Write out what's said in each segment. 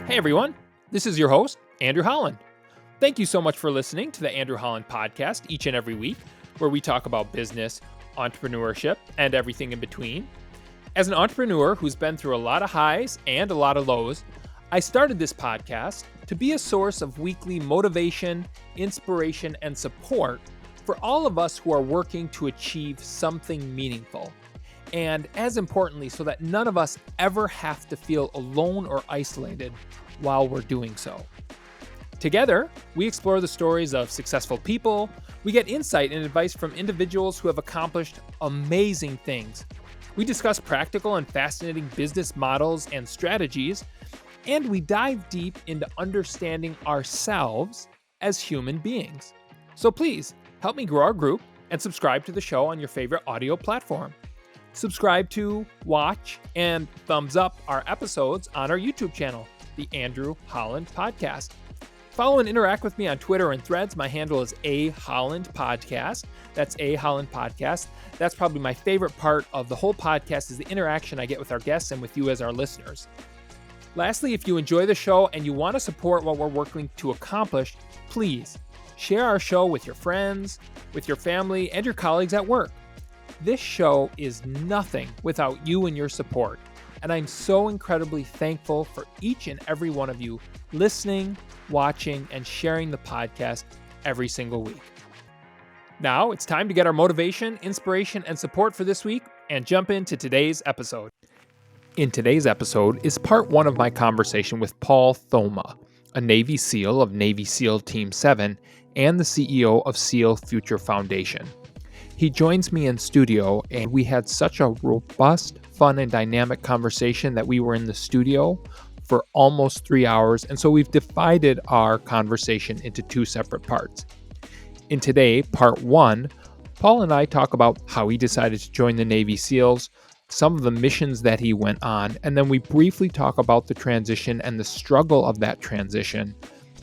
Hey everyone, this is your host, Andrew Holland. Thank you so much for listening to the Andrew Holland podcast each and every week, where we talk about business, entrepreneurship, and everything in between. As an entrepreneur who's been through a lot of highs and a lot of lows, I started this podcast to be a source of weekly motivation, inspiration, and support for all of us who are working to achieve something meaningful. And as importantly, so that none of us ever have to feel alone or isolated while we're doing so. Together, we explore the stories of successful people, we get insight and advice from individuals who have accomplished amazing things. We discuss practical and fascinating business models and strategies, and we dive deep into understanding ourselves as human beings. So please, help me grow our group and subscribe to the show on your favorite audio platform. Subscribe to, watch, and thumbs up our episodes on our YouTube channel, the Andrew Holland Podcast. Follow and interact with me on Twitter and Threads. My handle is A Holland Podcast. That's A Holland Podcast. That's probably my favorite part of the whole podcast is the interaction I get with our guests and with you as our listeners. Lastly, if you enjoy the show and you want to support what we're working to accomplish, please share our show with your friends, with your family, and your colleagues at work. This show is nothing without you and your support, and I'm so incredibly thankful for each and every one of you listening, watching, and sharing the podcast every single week. Now it's time to get our motivation, inspiration, and support for this week and jump into today's episode. In today's episode is part one of my conversation with Paul Thoma, a Navy SEAL of Navy SEAL Team 7 and the CEO of SEAL Future Foundation. He joins me in studio, and we had such a robust, fun, and dynamic conversation that we were in the studio for almost 3 hours, and so we've divided our conversation into two separate parts. In today, part one, Paul and I talk about how he decided to join the Navy SEALs, some of the missions that he went on, and then we briefly talk about the transition and the struggle of that transition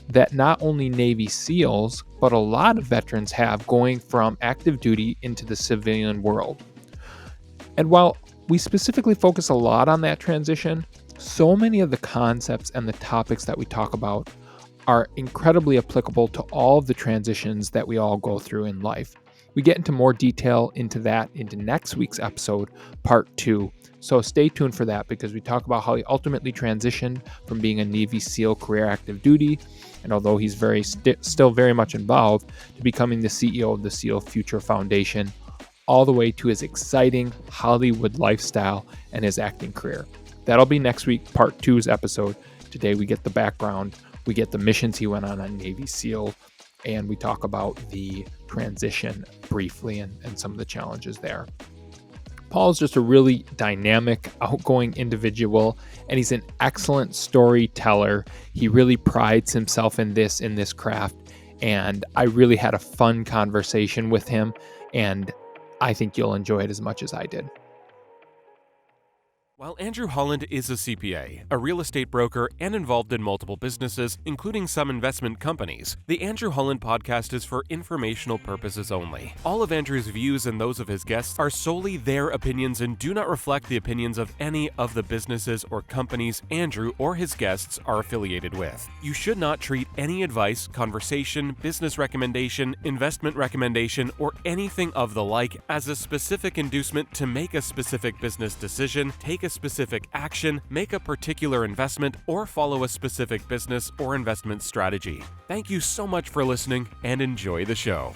that not only Navy SEALs, but a lot of veterans have going from active duty into the civilian world. And while we specifically focus a lot on that transition, so many of the concepts and the topics that we talk about are incredibly applicable to all of the transitions that we all go through in life. We get into more detail into next week's episode, part 2. So stay tuned for that because we talk about how he ultimately transitioned from being a Navy SEAL career active duty, and although he's still very much involved, to becoming the CEO of the SEAL Future Foundation, all the way to his exciting Hollywood lifestyle and his acting career. That'll be next week, part 2's episode. Today we get the background, we get the missions he went on Navy SEAL, and we talk about the transition briefly and some of the challenges there. Paul's just a really dynamic, outgoing individual, and he's an excellent storyteller. He really prides himself in this craft, and I really had a fun conversation with him, and I think you'll enjoy it as much as I did. While Andrew Holland is a CPA, a real estate broker, and involved in multiple businesses, including some investment companies, the Andrew Holland podcast is for informational purposes only. All of Andrew's views and those of his guests are solely their opinions and do not reflect the opinions of any of the businesses or companies Andrew or his guests are affiliated with. You should not treat any advice, conversation, business recommendation, investment recommendation, or anything of the like as a specific inducement to make a specific business decision, take a specific action, make a particular investment, or follow a specific business or investment strategy. Thank you so much for listening and enjoy the show.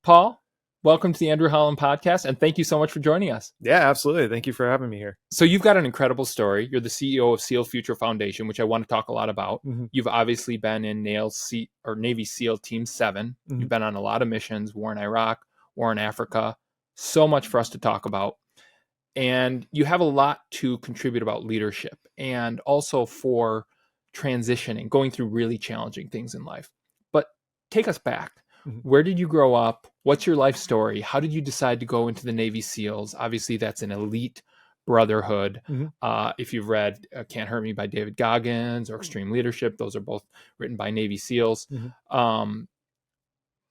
Paul, welcome to the Andrew Holland Podcast, and thank you so much for joining us. Yeah, absolutely. Thank you for having me here. So you've got an incredible story. You're the CEO of SEAL Future Foundation, which I want to talk a lot about. Mm-hmm. You've obviously been in Navy SEAL Team 7. Mm-hmm. You've been on a lot of missions, war in Iraq, war in Africa. So much for us to talk about. And you have a lot to contribute about leadership and also for transitioning, going through really challenging things in life. But take us back. Mm-hmm. Where did you grow up? What's your life story? How did you decide to go into the Navy SEALs? Obviously, that's an elite brotherhood. Mm-hmm. If you've read Can't Hurt Me by David Goggins or Extreme Leadership, those are both written by Navy SEALs. Mm-hmm.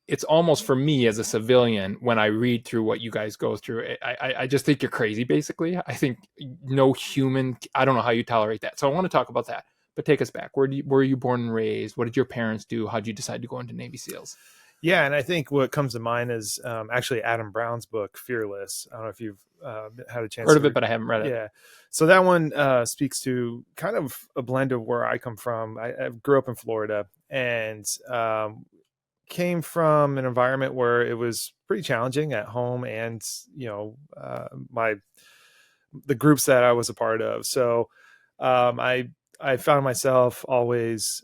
It's almost for me as a civilian, when I read through what you guys go through, I just think you're crazy, basically. I think no human, I don't know how you tolerate that. So I want to talk about that. But take us back. Where were you born and raised? What did your parents do? How did you decide to go into Navy SEALs? Yeah, and I think what comes to mind is actually Adam Brown's book, Fearless. I don't know if you've had a chance Heard to of it, but I haven't read it. Yeah. So that one speaks to kind of a blend of where I come from. I grew up in Florida and came from an environment where it was pretty challenging at home and, the groups that I was a part of. So I found myself always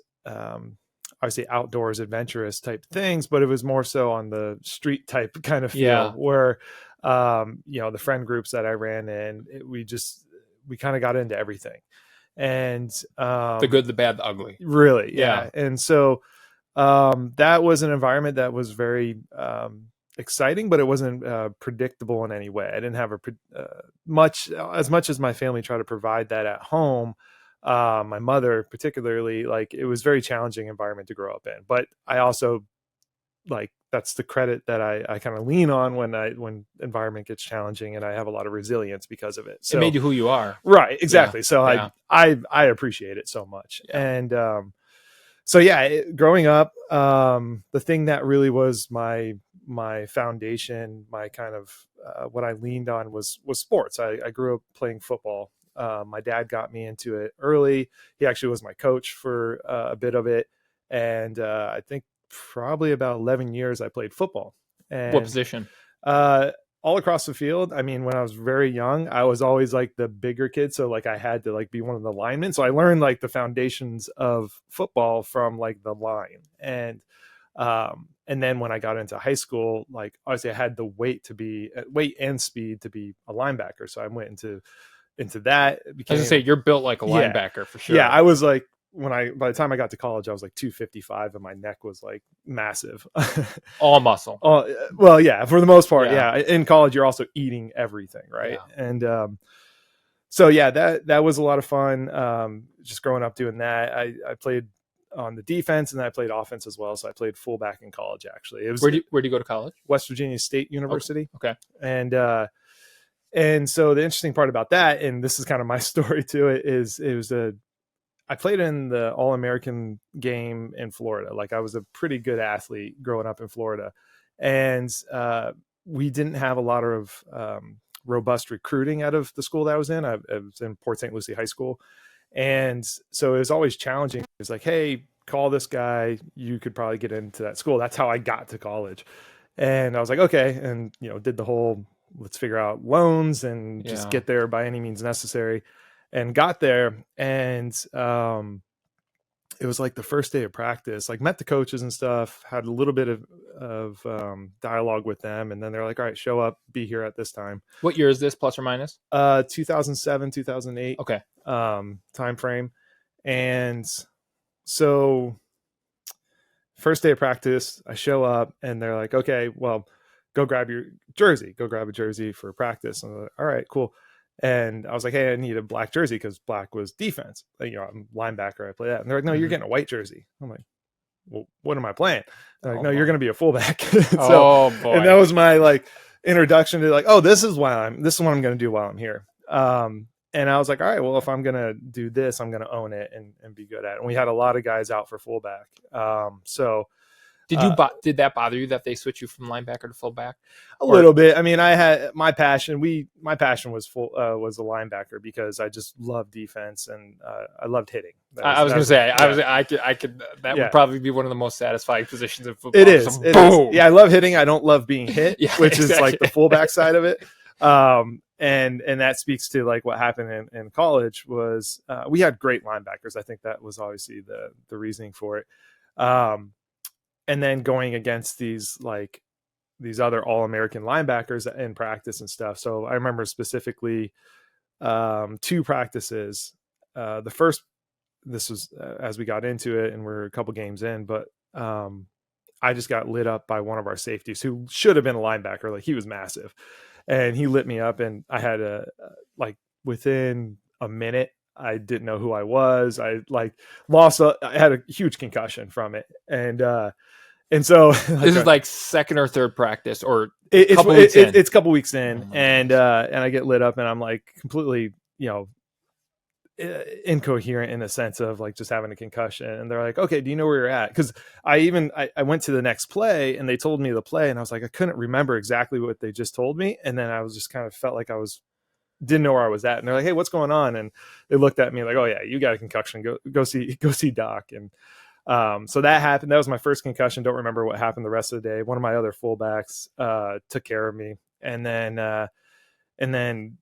obviously outdoors adventurous type things, but it was more so on the street type kind of feel where the friend groups that I ran in, we kind of got into everything. And the good, the bad, the ugly. Really. Yeah. And so that was an environment that was very exciting, but it wasn't predictable in any way. I didn't have much as my family tried to provide that at home. My mother particularly, like, it was very challenging environment to grow up in, but I also that's the credit that I kind of lean on when environment gets challenging, and I have a lot of resilience because of it. So it made you who you are. Right. Exactly. So I appreciate it so much. And growing up, the thing that really was my foundation, my kind of what I leaned on was sports. I grew up playing football. My dad got me into it early. He actually was my coach for a bit of it. And I think probably about 11 years I played football. And what position? All across the field. I mean, when I was very young, I was always like the bigger kid. So like I had to like be one of the linemen. So I learned like the foundations of football from like the line. And then when I got into high school, like obviously I had the weight and speed to be a linebacker. So I went into that. I was gonna say, you're built like a linebacker for sure. Yeah, I was like, by the time I got to college, I was like 255 and my neck was like massive. All muscle. Well, yeah, for the most part. Yeah. In college, you're also eating everything. Right. Yeah. And, that was a lot of fun. Just growing up doing that. I played on the defense and I played offense as well. So I played fullback in college, actually. It was where'd you go to college? West Virginia State University. Okay. And so the interesting part about that, and this is kind of my story to it, is I played in the All-American game in Florida. Like I was a pretty good athlete growing up in Florida. And we didn't have a lot of robust recruiting out of the school that I was in. I was in Port St. Lucie High School. And so it was always challenging. It was like, hey, call this guy. You could probably get into that school. That's how I got to college. And I was like, okay. And, did the whole, let's figure out loans and just get there by any means necessary. And got there, and it was like the first day of practice, like met the coaches and stuff, had a little bit of dialogue with them. And then they're like, all right, show up, be here at this time. What year is this, plus or minus? 2007, 2008. Okay. Time frame. And so first day of practice, I show up and they're like, okay, well, go grab a jersey for practice. And I'm like, all right, cool. And I was like, hey, I need a black jersey because black was defense. I'm linebacker. I play that. And they're like, no, you're getting a white jersey. I'm like, well, what am I playing? They're like, no, you're going to be a fullback. Boy. And that was my like introduction to like, oh, this is what I'm going to do while I'm here. And I was like, all right, well, if I'm going to do this, I'm going to own it and be good at it. And we had a lot of guys out for fullback. Did that bother you that they switch you from linebacker to fullback? A little bit. I mean, I had my passion. My passion was the linebacker because I just love defense and I loved hitting. I was going to say, I could. That would probably be one of the most satisfying positions in football. It is. Yeah, I love hitting. I don't love being hit, which is like the fullback side of it. And that speaks to like what happened in college was we had great linebackers. I think that was obviously the reasoning for it. And then going against these other All-American linebackers in practice and stuff. So I remember specifically 2 practices. The first, this was as we got into it and we're a couple games in, but I just got lit up by one of our safeties who should have been a linebacker. Like he was massive and he lit me up and I had within a minute, I didn't know who I was. I had a huge concussion from it. And so this is like second or third practice or it's a couple weeks in and I get lit up and I'm like completely, incoherent in the sense of like just having a concussion. And they're like, okay, do you know where you're at? Because I went to the next play and they told me the play, and I was like, I couldn't remember exactly what they just told me. And then I was just kind of felt like didn't know where I was at. And they're like, hey, what's going on? And they looked at me like, oh yeah, you got a concussion. Go see doc. And so that happened. That was my first concussion. Don't remember what happened the rest of the day. One of my other fullbacks took care of me. And then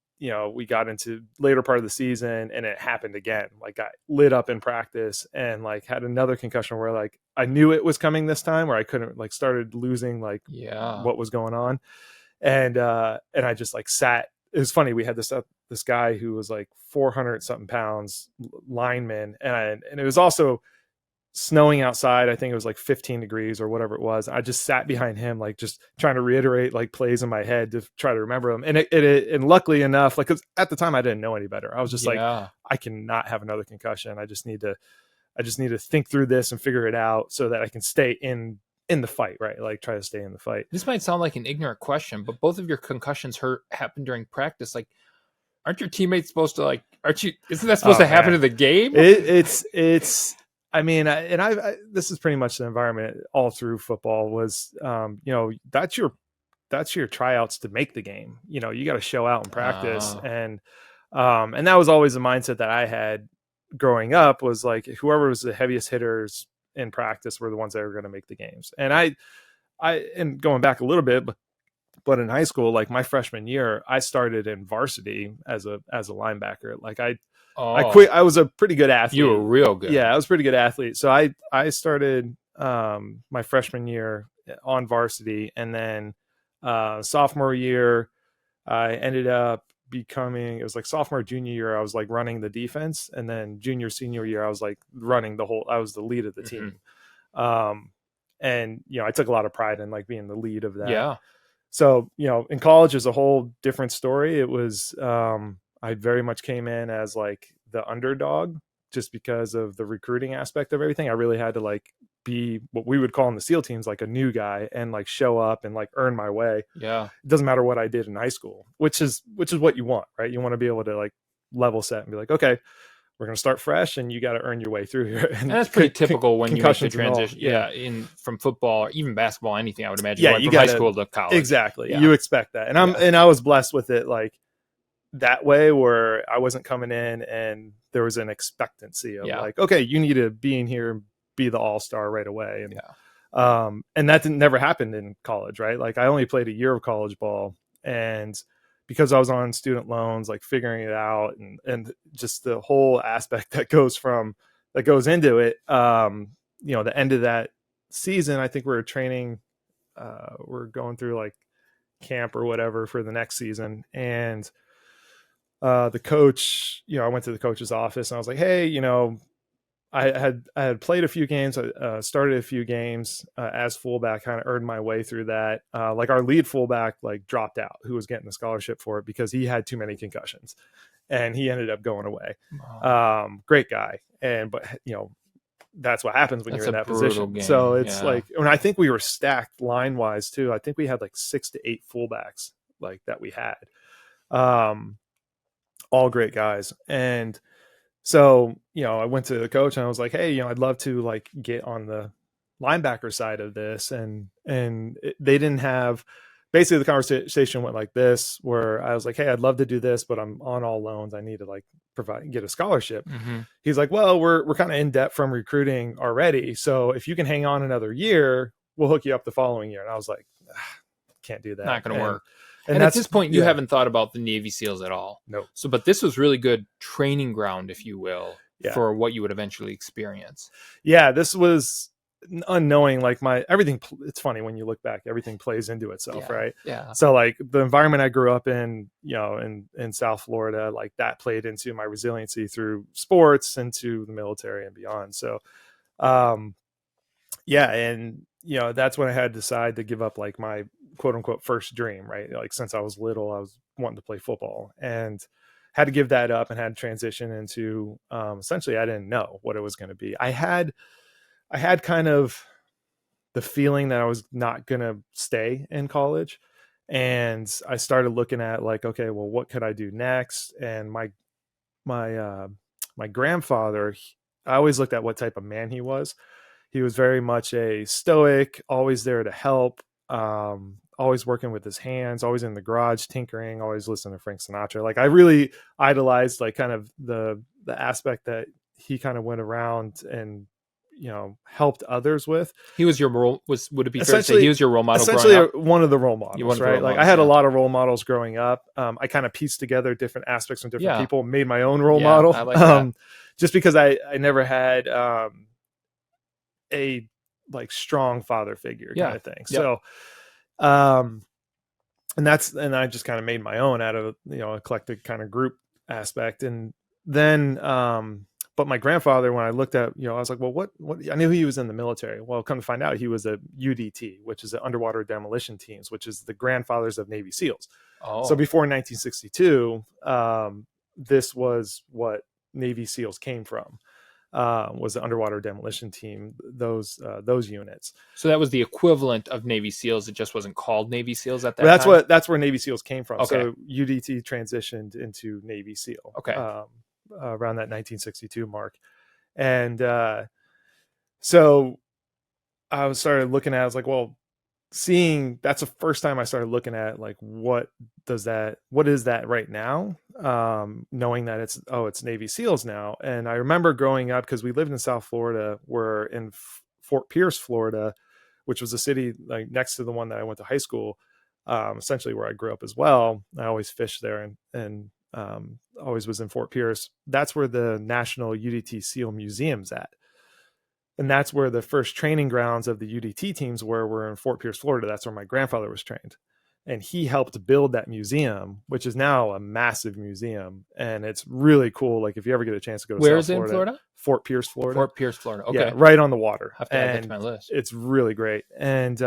we got into later part of the season and it happened again. Like got lit up in practice and like had another concussion where like I knew it was coming this time, where I couldn't, like started losing like what was going on. And I just like sat. It was funny. We had this guy who was like 400 something pounds lineman. And it was also snowing outside. I think it was like 15 degrees or whatever it was. I just sat behind him, like just trying to reiterate like plays in my head to try to remember them. And and luckily enough, like, 'cause at the time I didn't know any better. I was just like, I cannot have another concussion. I just need to think through this and figure it out so that I can stay in the fight, right? Like try to stay in the fight. This might sound like an ignorant question, but both of your concussions happened during practice. Like, aren't your teammates supposed to like, isn't that supposed to happen in the game? It's, I mean, this is pretty much the environment all through football was, that's your tryouts to make the game. You got to show out in practice. And that was always a mindset that I had growing up, was like, whoever was the heaviest hitters in practice were the ones that were going to make the games. And and going back a little bit, but in high school, like my freshman year, I started in varsity as a linebacker. Like I quit. I was a pretty good athlete. You were real good. Yeah, I was a pretty good athlete. So I started my freshman year on varsity, and then sophomore year, I ended up becoming, it was like sophomore, junior year, I was like running the defense, and then junior, senior year, I was like running I was the lead of the team. And I took a lot of pride in like being the lead of that. Yeah. So, in college is a whole different story. It was, I very much came in as like the underdog just because of the recruiting aspect of everything. I really had to like be what we would call in the SEAL teams, like a new guy, and like show up and like earn my way. Yeah. It doesn't matter what I did in high school, which is what you want, right? You want to be able to like level set and be like, okay, we're going to start fresh and you got to earn your way through here. And that's pretty typical when you make the transition. Yeah. From football, or even basketball, anything, I would imagine. Yeah. You from high school to college. Exactly. Yeah. You expect that. And I was blessed with it. Like that way, where I wasn't coming in and there was an expectancy of like, okay, you need to be in here and be the all-star right away. And that never happened in college, right? Like I only played a year of college ball, and because I was on student loans, like figuring it out and just the whole aspect that goes into it. The end of that season, I think we were training, we're going through like camp or whatever for the next season. And the coach, I went to the coach's office and I was like, hey, I had played a few games, started a few games as fullback, kind of earned my way through that. Like our lead fullback like dropped out, who was getting the scholarship for it because he had too many concussions, and he ended up going away. Wow. Great guy, but that's what happens when you're in that position. Game. So it's like, when I think we were stacked line wise too. I think we had like 6 to 8 fullbacks like that we had, all great guys. And so, I went to the coach and I was like, hey, I'd love to like get on the linebacker side of this. And they didn't have, basically the conversation went like this, where I was like, hey, I'd love to do this, but I'm on all loans. I need to like get a scholarship. Mm-hmm. He's like, well, we're kind of in debt from recruiting already. So if you can hang on another year, we'll hook you up the following year. And I was like, can't do that. Not going to work. And at this point, you haven't thought about the Navy SEALs at all. No. So, but this was really good training ground, if you will, for what you would eventually experience. Yeah, this was unknowing. Like everything. It's funny when you look back, everything plays into itself, right? Yeah. So like the environment I grew up in, in South Florida, like that played into my resiliency through sports, into the military and beyond. So, and that's when I had to decide to give up like my quote unquote first dream, right? Like since I was little, I was wanting to play football, and had to give that up and had to transition into, essentially, I didn't know what it was going to be. I had kind of the feeling that I was not going to stay in college. And I started looking at like, okay, well, what could I do next? And my my grandfather, I always looked at what type of man he was. He was very much a stoic, always there to help, always working with his hands, always in the garage tinkering, always listening to Frank Sinatra. Like I really idolized like kind of the aspect that he kind of went around and, you know, helped others with. He was your role. Would it be fair to say he was your role model? Essentially, one of the role models, right? Like I had a lot of role models growing up. I kind of pieced together different aspects from different people, made my own role model. I like that. Just because I never had a like strong father figure kind of thing. So, and I just kind of made my own out of, you know, eclectic kind of group aspect. And then, but my grandfather, when I looked at, you know, I was like, well, what, I knew he was in the military. Well, come to find out, he was a UDT, which is the underwater demolition teams, which is the grandfathers of Navy SEALs. So before 1962, this was what Navy SEALs came from, was the underwater demolition team, those units. So that was the equivalent of Navy SEALs. It just wasn't called Navy SEAls at that time? That's where Navy SEAls came from. Okay. So UDT transitioned into Navy SEAL. Okay. Around that 1962 mark. And so I started looking at, I was like, well, that's the first time I started looking at like, what is that right now? Knowing that it's Navy SEALs now. And I remember growing up, because we lived in South Florida, we're in Fort Pierce, Florida, which was a city like next to the one that I went to high school, essentially where I grew up as well. I always fished there and always was in Fort Pierce. That's where the National UDT SEAL Museum's at. And that's where the first training grounds of the UDT teams were in Fort Pierce, Florida. That's where my grandfather was trained. And he helped build that museum, which is now a massive museum. And it's really cool. Like if you ever get a chance to go to Where South is it in Florida? Fort Pierce, Florida. Fort Pierce, Florida. Okay. Yeah, right on the water. Have to add that to my list. It's really great. And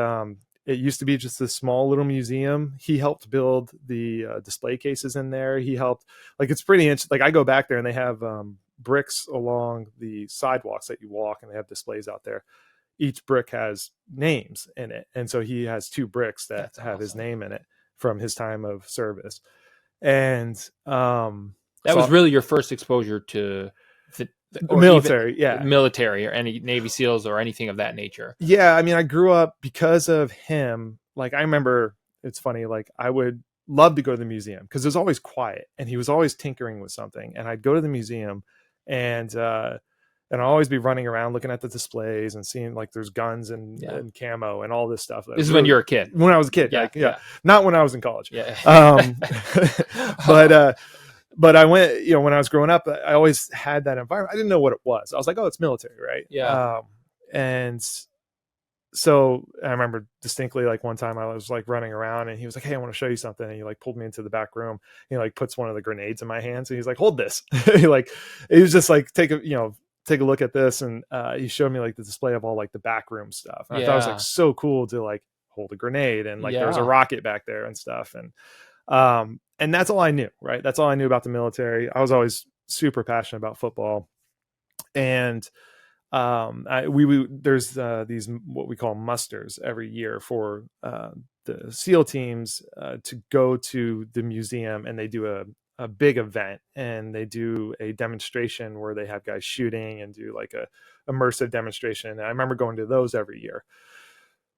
it used to be just this small little museum. He helped build the display cases in there. He helped, like, it's pretty interesting. Like I go back there and they have bricks along the sidewalks that you walk, and they have displays out there. Each brick has names in it. And so he has 2 bricks that have his name in it from his time of service. And that was really your first exposure to the military, military or any Navy SEALs or anything of that nature. Yeah. I mean, I grew up because of him. Like I remember, it's funny, like I would love to go to the museum because it was always quiet and he was always tinkering with something. And I'd go to the museum and I'll always be running around looking at the displays and seeing like there's guns and camo and all this stuff. This is when you're a kid. When I was a kid. Not when I was in college. Yeah. But I went, you know, when I was growing up, I always had that environment. I didn't know what it was. I was like, oh, it's military, right? Yeah. And so I remember distinctly, like one time I was like running around and he was like, hey, I want to show you something. And he like pulled me into the back room. He like puts one of the grenades in my hands and he's like, hold this. He was just like, take a look at this. And he showed me like the display of all like the back room stuff. And I thought it was like so cool to like hold a grenade and like there was a rocket back there and stuff. And that's all I knew, right? That's all I knew about the military. I was always super passionate about football. And there's these what we call musters every year for the SEAL teams to go to the museum, and they do a big event and they do a demonstration where they have guys shooting and do like a immersive demonstration. And I remember going to those every year.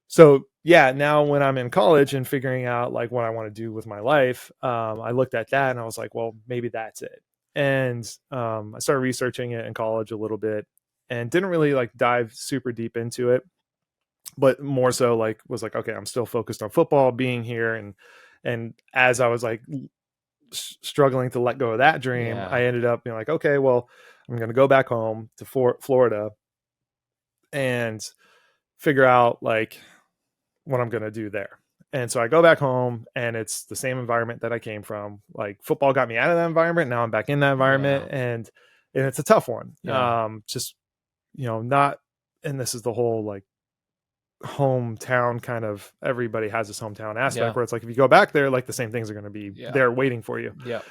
So yeah, now when I'm in college and figuring out like what I want to do with my life, I looked at that and I was like, well, maybe that's it. And I started researching it in college a little bit and didn't really like dive super deep into it, but more so like was like, okay, I'm still focused on football, being here. And as I was like struggling to let go of that dream, I ended up being like, okay, well, I'm going to go back home to Florida and figure out like what I'm going to do there. And so I go back home and it's the same environment that I came from. Like football got me out of that environment. Now I'm back in that environment and it's a tough one. Just, you know, not, and this is the whole like hometown kind of, everybody has this hometown aspect where it's like, if you go back there, like the same things are going to be there waiting for you. Yeah.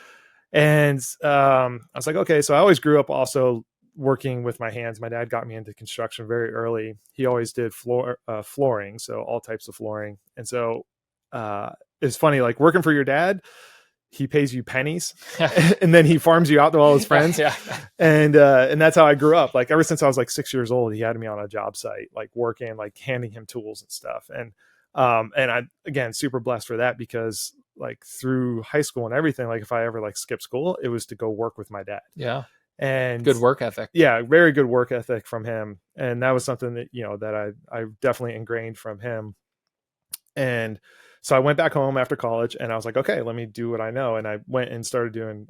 And I was like, okay, so I always grew up also working with my hands. My dad got me into construction very early. He always did flooring, so all types of flooring. And so it's funny, like working for your dad, he pays you pennies and then he farms you out to all his friends. Yeah. And that's how I grew up. Like ever since I was like 6 years old, he had me on a job site, like working, like handing him tools and stuff. And I, again, super blessed for that, because like through high school and everything, like if I ever like skipped school, it was to go work with my dad. Yeah. And good work ethic. Yeah. Very good work ethic from him. And that was something that, you know, that I definitely ingrained from him. And so I went back home after college and I was like, okay, let me do what I know. And I went and started doing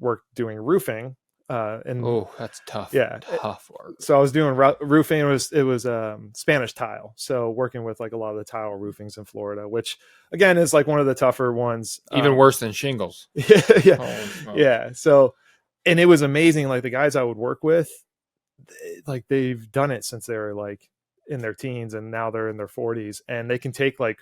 work doing roofing. Oh, that's tough. Yeah. Tough work. So I was doing roofing. It was Spanish tile. So working with like a lot of the tile roofings in Florida, which again is like one of the tougher ones. Even worse than shingles. Yeah. Oh, yeah. So, and it was amazing. Like the guys I would work with, like they've done it since they were like in their teens and now they're in their 40s, and they can take like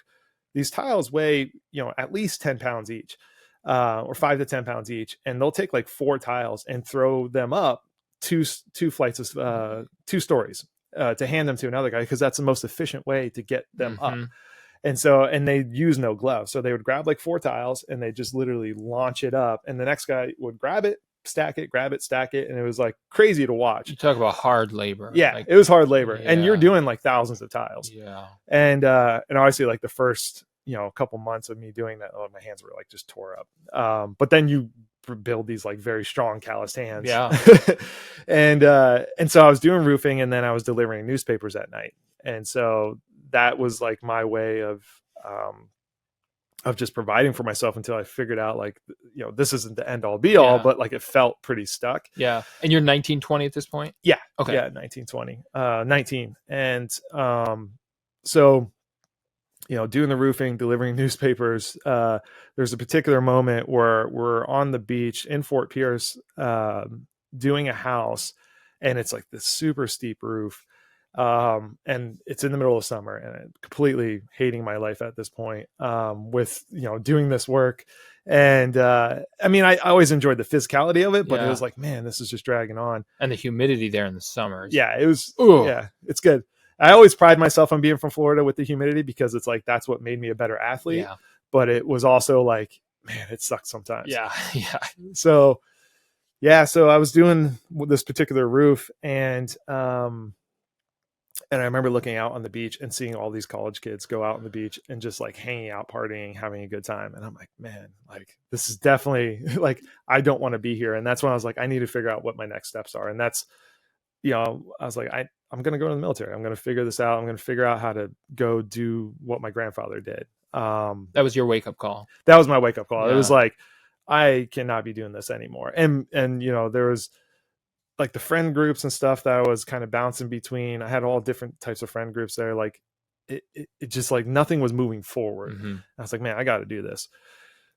these tiles weigh, you know, at least 10 pounds each, or 5 to 10 pounds each. And they'll take like 4 tiles and throw them up two flights of 2 stories to hand them to another guy, because that's the most efficient way to get them up. And so, and they use no gloves. So they would grab like 4 tiles and they just literally launch it up, and the next guy would grab it, stack it, grab it, stack it. And it was like crazy to watch. You talk about hard labor. Yeah, like, it was hard labor. Yeah. And you're doing like thousands of tiles. Yeah. And obviously like the first, you know, a couple months of me doing that, my hands were like just tore up. But then you build these like very strong calloused hands. Yeah. And so I was doing roofing, and then I was delivering newspapers at night. And so that was like my way of just providing for myself until I figured out like, you know, this isn't the end all be all, but like it felt pretty stuck. Yeah. And you're 19, 20 at this point? Yeah. Okay. Yeah. 19, 20, 19. And so, you know, doing the roofing, delivering newspapers, there's a particular moment where we're on the beach in Fort Pierce, doing a house, and it's like this super steep roof. And it's in the middle of summer, and I'm completely hating my life at this point, with, you know, doing this work. And, I mean, I always enjoyed the physicality of it, but it was like, man, this is just dragging on. And the humidity there in the summers. Yeah, it was, yeah, it's good. I always pride myself on being from Florida with the humidity, because it's like, that's what made me a better athlete. Yeah. But it was also like, man, it sucks sometimes. Yeah. Yeah. So, yeah. So I was doing this particular roof, and I remember looking out on the beach and seeing all these college kids go out on the beach and just like hanging out, partying, having a good time. And I'm like, man, like this is definitely like, I don't want to be here. And that's when I was like, I need to figure out what my next steps are. And that's, you know, I was like, I'm going to go to the military. I'm going to figure this out. I'm going to figure out how to go do what my grandfather did. That was your wake up call. That was my wake up call. Yeah. It was like, I cannot be doing this anymore. And, you know, there was like the friend groups and stuff that I was kind of bouncing between. I had all different types of friend groups there. Like it just like nothing was moving forward. I was like, man, I got to do this.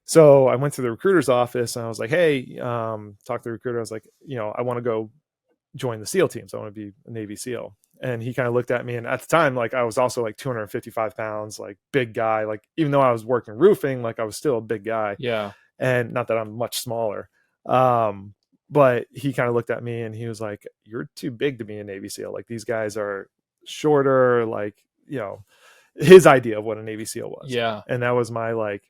So I went to the recruiter's office and I was like, hey, talk to the recruiter. I was like, you know, I want to go join the SEAL teams. I want to be a Navy SEAL. And he kind of looked at me, and at the time, like I was also like 255 pounds, like big guy. Like even though I was working roofing, like I was still a big guy. Yeah. And not that I'm much smaller. But he kind of looked at me and he was like, you're too big to be a Navy SEAL. Like these guys are shorter, like, you know, his idea of what a Navy SEAL was. Yeah. And that was my like,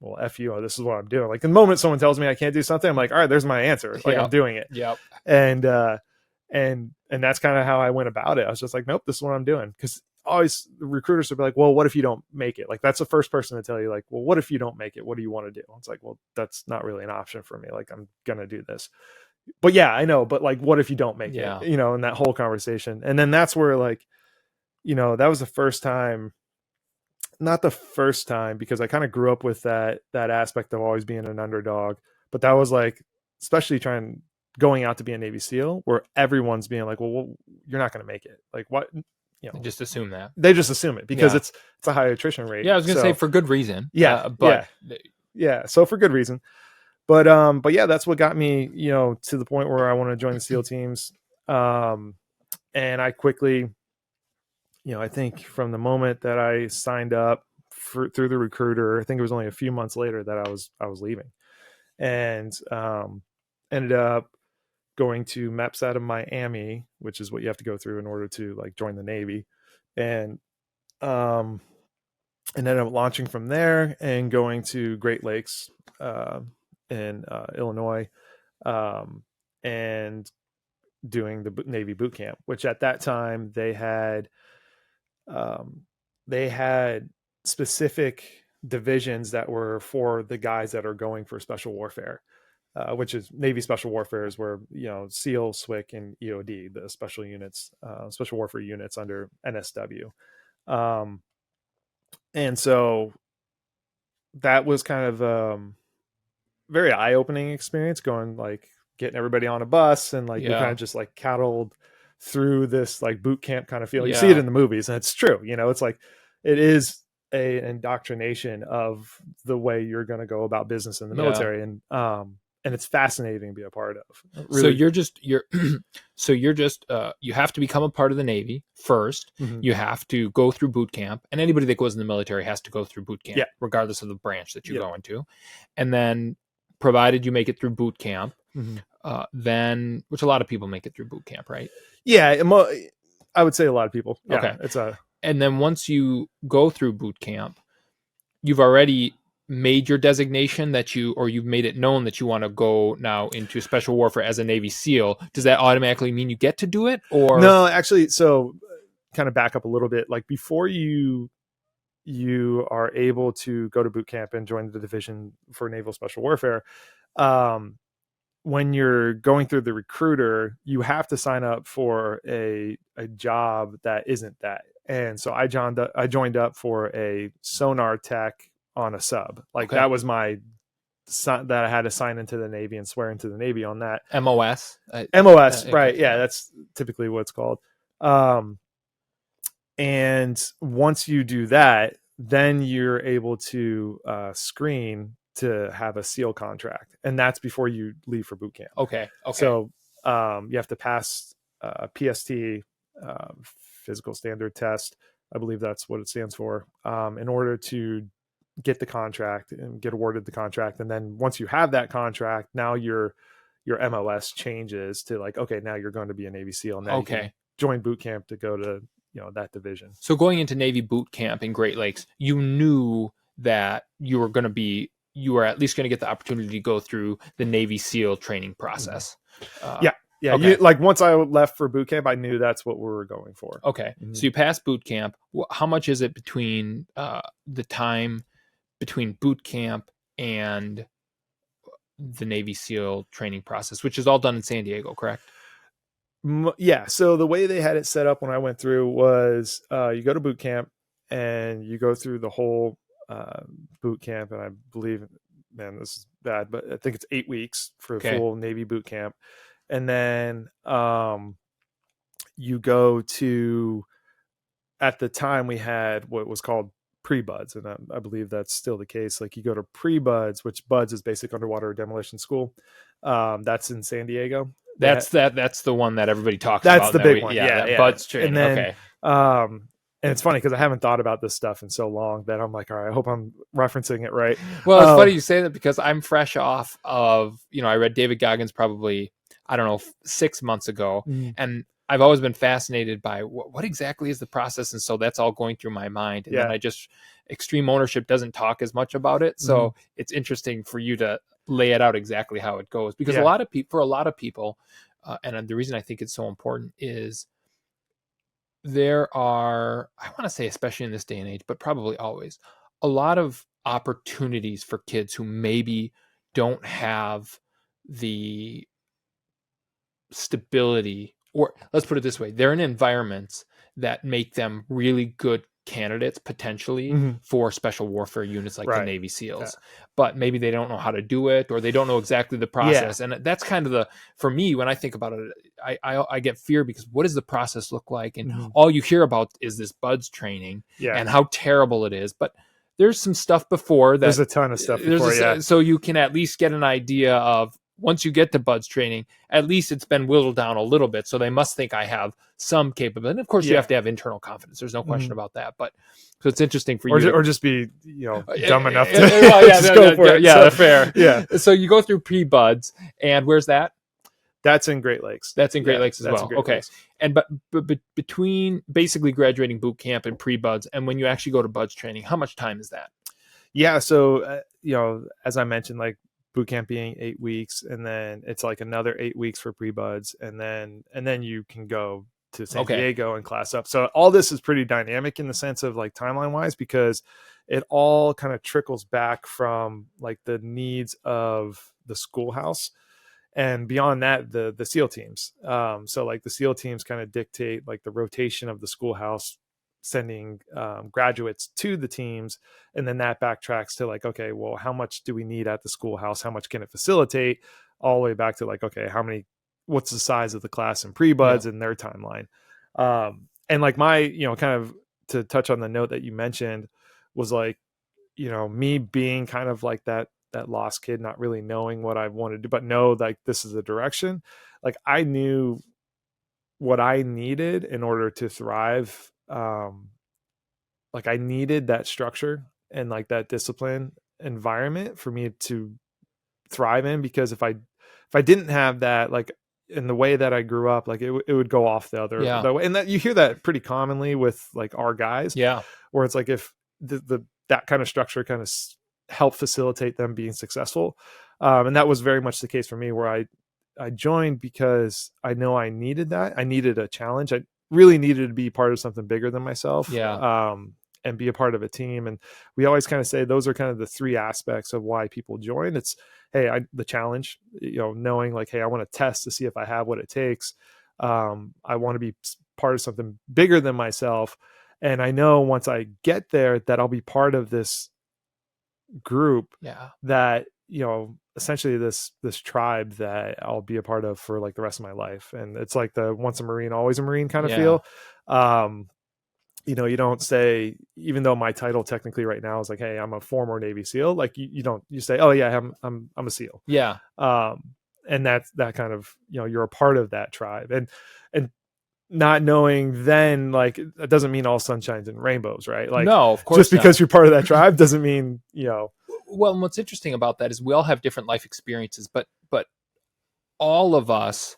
well, F you, this is what I'm doing. Like the moment someone tells me I can't do something, I'm like, all right, there's my answer. Like I'm doing it. Yep. And that's kind of how I went about it. I was just like, nope, this is what I'm doing. Cause always the recruiters would be like, well, what if you don't make it? Like, that's the first person to tell you like, well, what if you don't make it? What do you want to do? It's like, well, that's not really an option for me. Like, I'm going to do this, but yeah, I know. But like, what if you don't make it, you know, in that whole conversation. And then that's where like, you know, that was the first time, not the first time, because I kind of grew up with that aspect of always being an underdog, but that was like, especially going out to be a Navy SEAL where everyone's being like, well, you're not going to make it. Like what, you know, they just assume that. They just assume it because it's a high attrition rate. Yeah. I was going to say for good reason. Yeah. But yeah. So for good reason, but yeah, that's what got me, you know, to the point where I want to join the SEAL teams. And I quickly, you know, I think from the moment that I signed up through the recruiter, I think it was only a few months later that I was leaving, and ended up going to MEPS out of Miami, which is what you have to go through in order to like join the Navy. And and ended up launching from there and going to Great Lakes in Illinois, and doing the Navy boot camp, which at that time they had specific divisions that were for the guys that are going for special warfare, which is Navy special warfare is where, SEAL, SWIC, and EOD, the special units, special warfare units under NSW. And so that was kind of very eye-opening experience, going like getting everybody on a bus and like you're kind of just like cattled through this like boot camp kind of feel. You see it in the movies, and it's true. It's like it is an indoctrination of the way you're going to go about business in the military, and it's fascinating to be a part of. Really. So you're just you have to become a part of the Navy first. Mm-hmm. You have to go through boot camp, and anybody that goes in the military has to go through boot camp, regardless of the branch that you're going to. And then, provided you make it through boot camp, then, which a lot of people make it through boot camp, right? Yeah, I would say a lot of people. Yeah, okay. And then once you go through boot camp, you've already made your designation you've made it known that you want to go now into special warfare as a Navy SEAL. Does that automatically mean you get to do it? Or no, actually, so kind of back up a little bit, like before you are able to go to boot camp and join the division for naval special warfare, when you're going through the recruiter, you have to sign up for a job that isn't that. And so I joined up for a sonar tech on a sub. Like that was that I had to sign into the Navy and swear into the Navy on that. MOS. Right. Yeah, that's typically what it's called. And once you do that, then you're able to screen to have a SEAL contract, and that's before you leave for boot camp. Okay. So you have to pass PST, physical standard test. I believe that's what it stands for, in order to get the contract and get awarded the contract. And then once you have that contract, now your MOS changes to like, okay, now you're going to be a Navy SEAL. Now you can join boot camp to go to that division. So going into Navy boot camp in Great Lakes, you knew that you were at least going to get the opportunity to go through the Navy SEAL training process. Yeah. Okay. Once I left for boot camp, I knew that's what we were going for. Okay. Mm-hmm. So you passed boot camp. How much is it between the time between boot camp and the Navy SEAL training process, which is all done in San Diego, correct? Yeah. So the way they had it set up when I went through was you go to boot camp and you go through the whole boot camp. And I believe, man, this is bad, but I think it's 8 weeks for a full Navy boot camp. And then you go to, at the time we had what was called pre-BUDS, and I believe that's still the case. Like you go to pre-BUDS, which BUDS is basic underwater demolition school. That's in San Diego. That's the one that everybody talks about. That's the big one. Yeah. BUDS training. And then, and it's funny because I haven't thought about this stuff in so long that I'm like, all right, I hope I'm referencing it right. Well, it's funny you say that because I'm fresh off of, I read David Goggins probably, 6 months ago. Mm. And I've always been fascinated by what exactly is the process. And so that's all going through my mind. And then Extreme Ownership doesn't talk as much about it. So it's interesting for you to lay it out exactly how it goes, because for a lot of people, and the reason I think it's so important is there are, I want to say, especially in this day and age, but probably always, a lot of opportunities for kids who maybe don't have the stability, or let's put it this way, they're in environments that make them really good candidates potentially for special warfare units like the Navy SEALs, but maybe they don't know how to do it, or they don't know exactly the process. And that's kind of for me, when I think about it, I get fear, because what does the process look like? And all you hear about is this BUDS training and how terrible it is. But there's some stuff before that. There's a ton of stuff before, so you can at least get an idea of, once you get to BUDS training, at least it's been whittled down a little bit. So they must think I have some capability. And of course, you have to have internal confidence. There's no question about that. But so it's interesting for you. Or just be, dumb enough to just go for it. Yeah, fair. Yeah. So you go through pre-BUDS, and where's that? That's in Great Lakes. That's in Great Lakes as well. Okay. Lakes. And but between basically graduating boot camp and pre-buds and when you actually go to buds training, how much time is that? Yeah. So, as I mentioned, like boot camp being 8 weeks, and then it's like another 8 weeks for pre-buds. And then you can go to San Diego and class up. So all this is pretty dynamic in the sense of like timeline wise, because it all kind of trickles back from like the needs of the schoolhouse. And beyond that, the SEAL teams. So like the SEAL teams kind of dictate like the rotation of the schoolhouse, sending graduates to the teams. And then that backtracks to like, okay, well, how much do we need at the schoolhouse? How much can it facilitate? All the way back to like, okay, what's the size of the class in pre-buds and their timeline? And like my, kind of to touch on the note that you mentioned was like, me being kind of like that lost kid, not really knowing what I wanted to do, but know like this is the direction. Like I knew what I needed in order to thrive. Like I needed that structure and like that discipline environment for me to thrive in, because if I didn't have that, like in the way that I grew up, like it would go off the other way. And that you hear that pretty commonly with like our guys, where it's like if that kind of structure kind of help facilitate them being successful. And that was very much the case for me, where I joined because I know I needed that. I needed a challenge. I really needed to be part of something bigger than myself. And be a part of a team. And we always kind of say those are kind of the three aspects of why people join. It's, hey, the challenge, knowing like, hey, I want to test to see if I have what it takes. I want to be part of something bigger than myself. And I know once I get there that I'll be part of this group that, essentially this tribe that I'll be a part of for like the rest of my life. And it's like the once a Marine, always a Marine kind of feel. You don't say, even though my title technically right now is like, hey, I'm a former Navy SEAL. Like you say, oh yeah, I'm a SEAL. Yeah. And that's that kind of, you're a part of that tribe, and not knowing then, like, it doesn't mean all sunshines and rainbows, right? Like, no, of course, just because you're part of that tribe doesn't mean, Well, and what's interesting about that is we all have different life experiences, but all of us,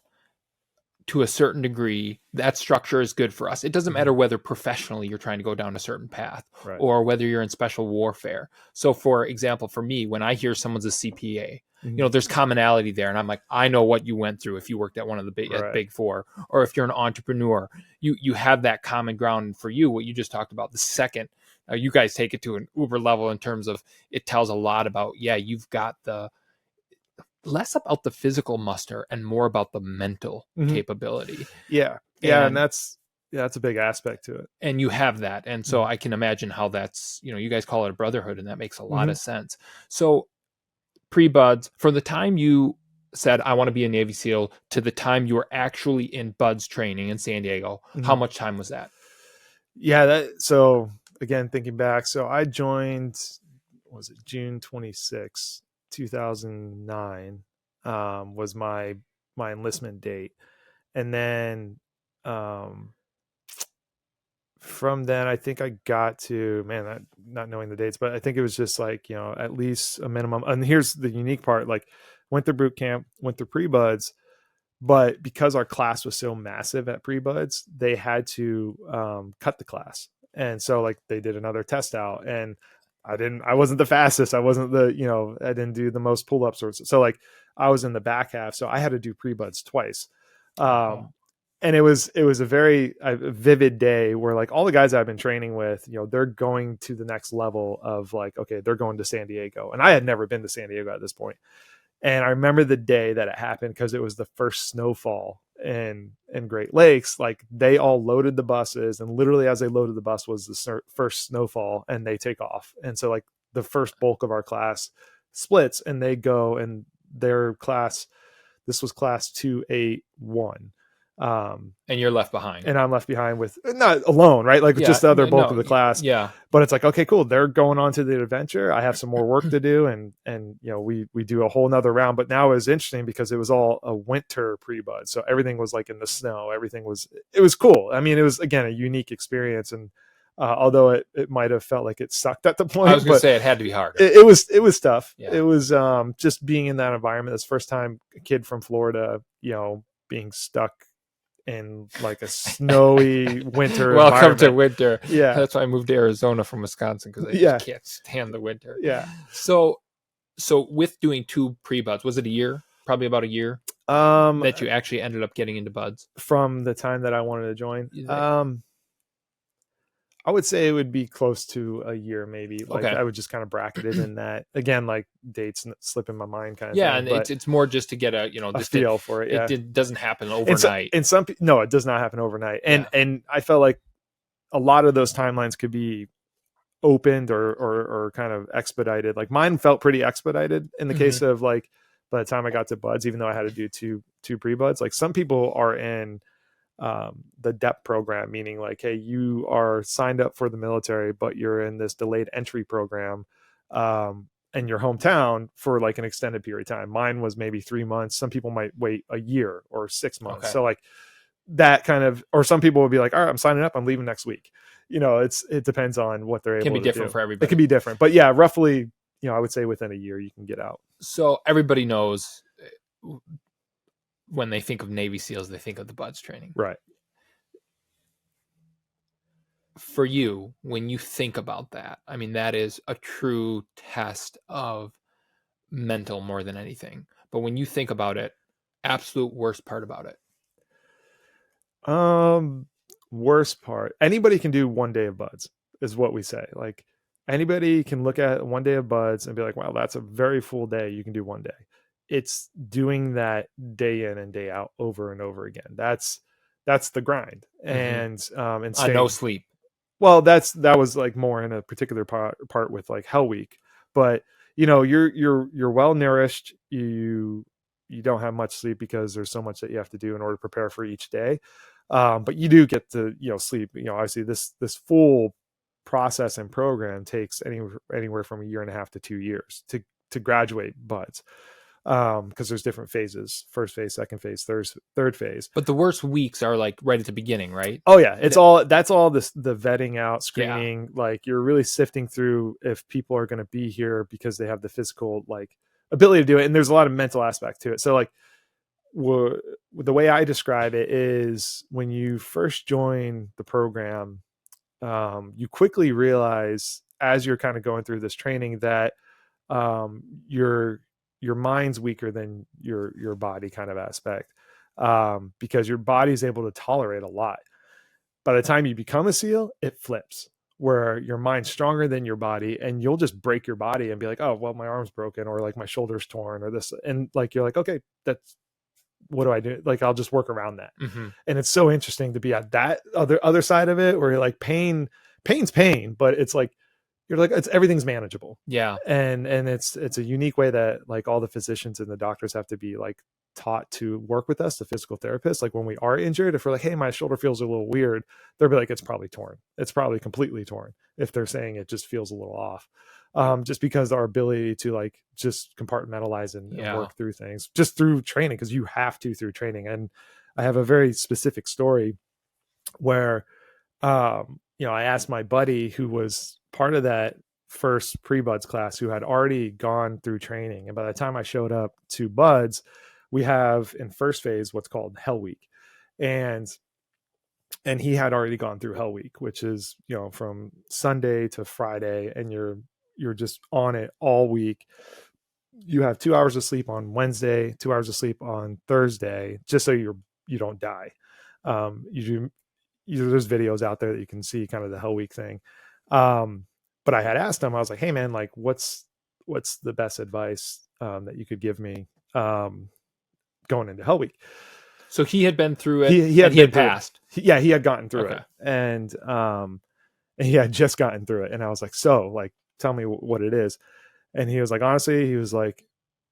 to a certain degree, that structure is good for us. It doesn't matter whether professionally you're trying to go down a certain path, or whether you're in special warfare. So for example, for me, when I hear someone's a CPA, there's commonality there. And I'm like, I know what you went through if you worked at one of the big four, or if you're an entrepreneur, you have that common ground. And for you, what you just talked about, the second, you guys take it to an uber level in terms of, it tells a lot about, you've got less about the physical muster and more about the mental capability. And that's a big aspect to it. And you have that. And so I can imagine how that's, you guys call it a brotherhood, and that makes a lot of sense. So pre-buds, from the time you said, I want to be a Navy SEAL, to the time you were actually in buds training in San Diego, how much time was that? So again, thinking back, so I joined, was it June 26th, 2009, was my enlistment date. And then from then, I think I got to, not knowing the dates, but I think it was just like, at least a minimum. And here's the unique part, like went through boot camp, went through pre-buds, but because our class was so massive at pre-buds, they had to cut the class. And so like they did another test out, and I wasn't the fastest. I wasn't I didn't do the most pull-ups so like I was in the back half. So I had to do pre-buds twice. And it was a very vivid day where like all the guys I've been training with, they're going to the next level of like, okay, they're going to San Diego. And I had never been to San Diego at this point. And I remember the day that it happened, because it was the first snowfall in Great Lakes. Like they all loaded the buses, and literally as they loaded the bus was the first snowfall, and they take off. And so like the first bulk of our class splits, and they go, and their class, this was class 281. And you're left behind, and I'm left behind with, not alone, right? Like just the other bulk of the class. But it's like, okay, cool. They're going on to the adventure. I have some more work to do. And we do a whole nother round, but now it was interesting because it was all a winter pre-bud. So everything was like in the snow. It was cool. I mean, it was, again, a unique experience. And Although it might have felt like it sucked at the point. I was going to say it had to be harder. It was tough. Yeah. It was just being in that environment. This first time a kid from Florida, being stuck in like a snowy winter. Welcome to winter. Yeah. That's why I moved to Arizona from Wisconsin, because I just can't stand the winter. Yeah. So with doing 2 pre-buds, was it a year? Probably about a year that you actually ended up getting into buds? From the time that I wanted to join? I would say it would be close to a year, maybe. Like I would just kind of bracket it in that. Again, like dates slip in my mind kind of thing. And it's more just to get a feel for it. Yeah. It doesn't happen overnight. No, it does not happen overnight. And I felt like a lot of those timelines could be opened or kind of expedited. Like mine felt pretty expedited in the case of like by the time I got to buds, even though I had to do two pre-buds. Like some people are in the DEP program, meaning like, hey, you are signed up for the military, but you're in this delayed entry program in your hometown for like an extended period of time. Mine was maybe 3 months. Some people might wait a year or 6 months. So like that kind of, or some people would be like, all right, I'm signing up, I'm leaving next week. It depends on what they're able to do. It can be different for everybody. It can be different, but yeah, roughly, I would say within a year you can get out. So everybody knows when they think of Navy SEALs, they think of the buds training. Right. For you, when you think about that, I mean, that is a true test of mental more than anything. But when you think about it, absolute worst part about it. Worst part. Anybody can do 1 day of buds, is what we say. Like anybody can look at 1 day of buds and be like, wow, that's a very full day. You can do 1 day. It's doing that day in and day out over and over again. That's the grind. And staying, no sleep. Well, that was like more in a particular part with like Hell Week, but you're well nourished. You don't have much sleep because there's so much that you have to do in order to prepare for each day. But you do get to sleep. Obviously this full process and program takes anywhere from 1.5 to 2 years to graduate buds. Because there's different phases: first phase, second phase, third phase. But the worst weeks are like right at the beginning, right? Oh yeah, that's all the vetting out, screening. Like you're really sifting through if people are going to be here because they have the physical like ability to do it, and there's a lot of mental aspect to it. So like, the way I describe it is when you first join the program, you quickly realize as you're kind of going through this training that your mind's weaker than your body kind of aspect, because your body's able to tolerate a lot. By the time you become a SEAL, it flips where your mind's stronger than your body, and you'll just break your body and be like, oh, well, my arm's broken, or like my shoulder's torn, or this. And like, you're like, okay, what do I do? Like, I'll just work around that. And it's so interesting to be at that other side of it, where you're like, pain's pain, but it's like, you're like, everything's manageable. Yeah. And it's a unique way that like all the physicians and the doctors have to be like taught to work with us, the physical therapists. Like when we are injured, if we're like, hey, my shoulder feels a little weird, they'll be like, it's probably torn. It's probably completely torn. If they're saying it just feels a little off, just because our ability to like just compartmentalize and work through things just through training, because you have to through training. And I have a very specific story where, I asked my buddy who was part of that first pre-buds class, who had already gone through training. And by the time I showed up to buds, we have in first phase what's called Hell Week. And he had already gone through Hell Week, which is, from Sunday to Friday, and you're just on it all week. You have 2 hours of sleep on Wednesday, 2 hours of sleep on Thursday, just so you don't die. There's videos out there that you can see kind of the Hell Week thing. But I had asked him, I was like, hey man, like what's the best advice that you could give me going into Hell Week? So he had been through it. He had passed. He had gotten through it, and he had just gotten through it. And I was like, so like, tell me what it is. And he was like, honestly, he was like,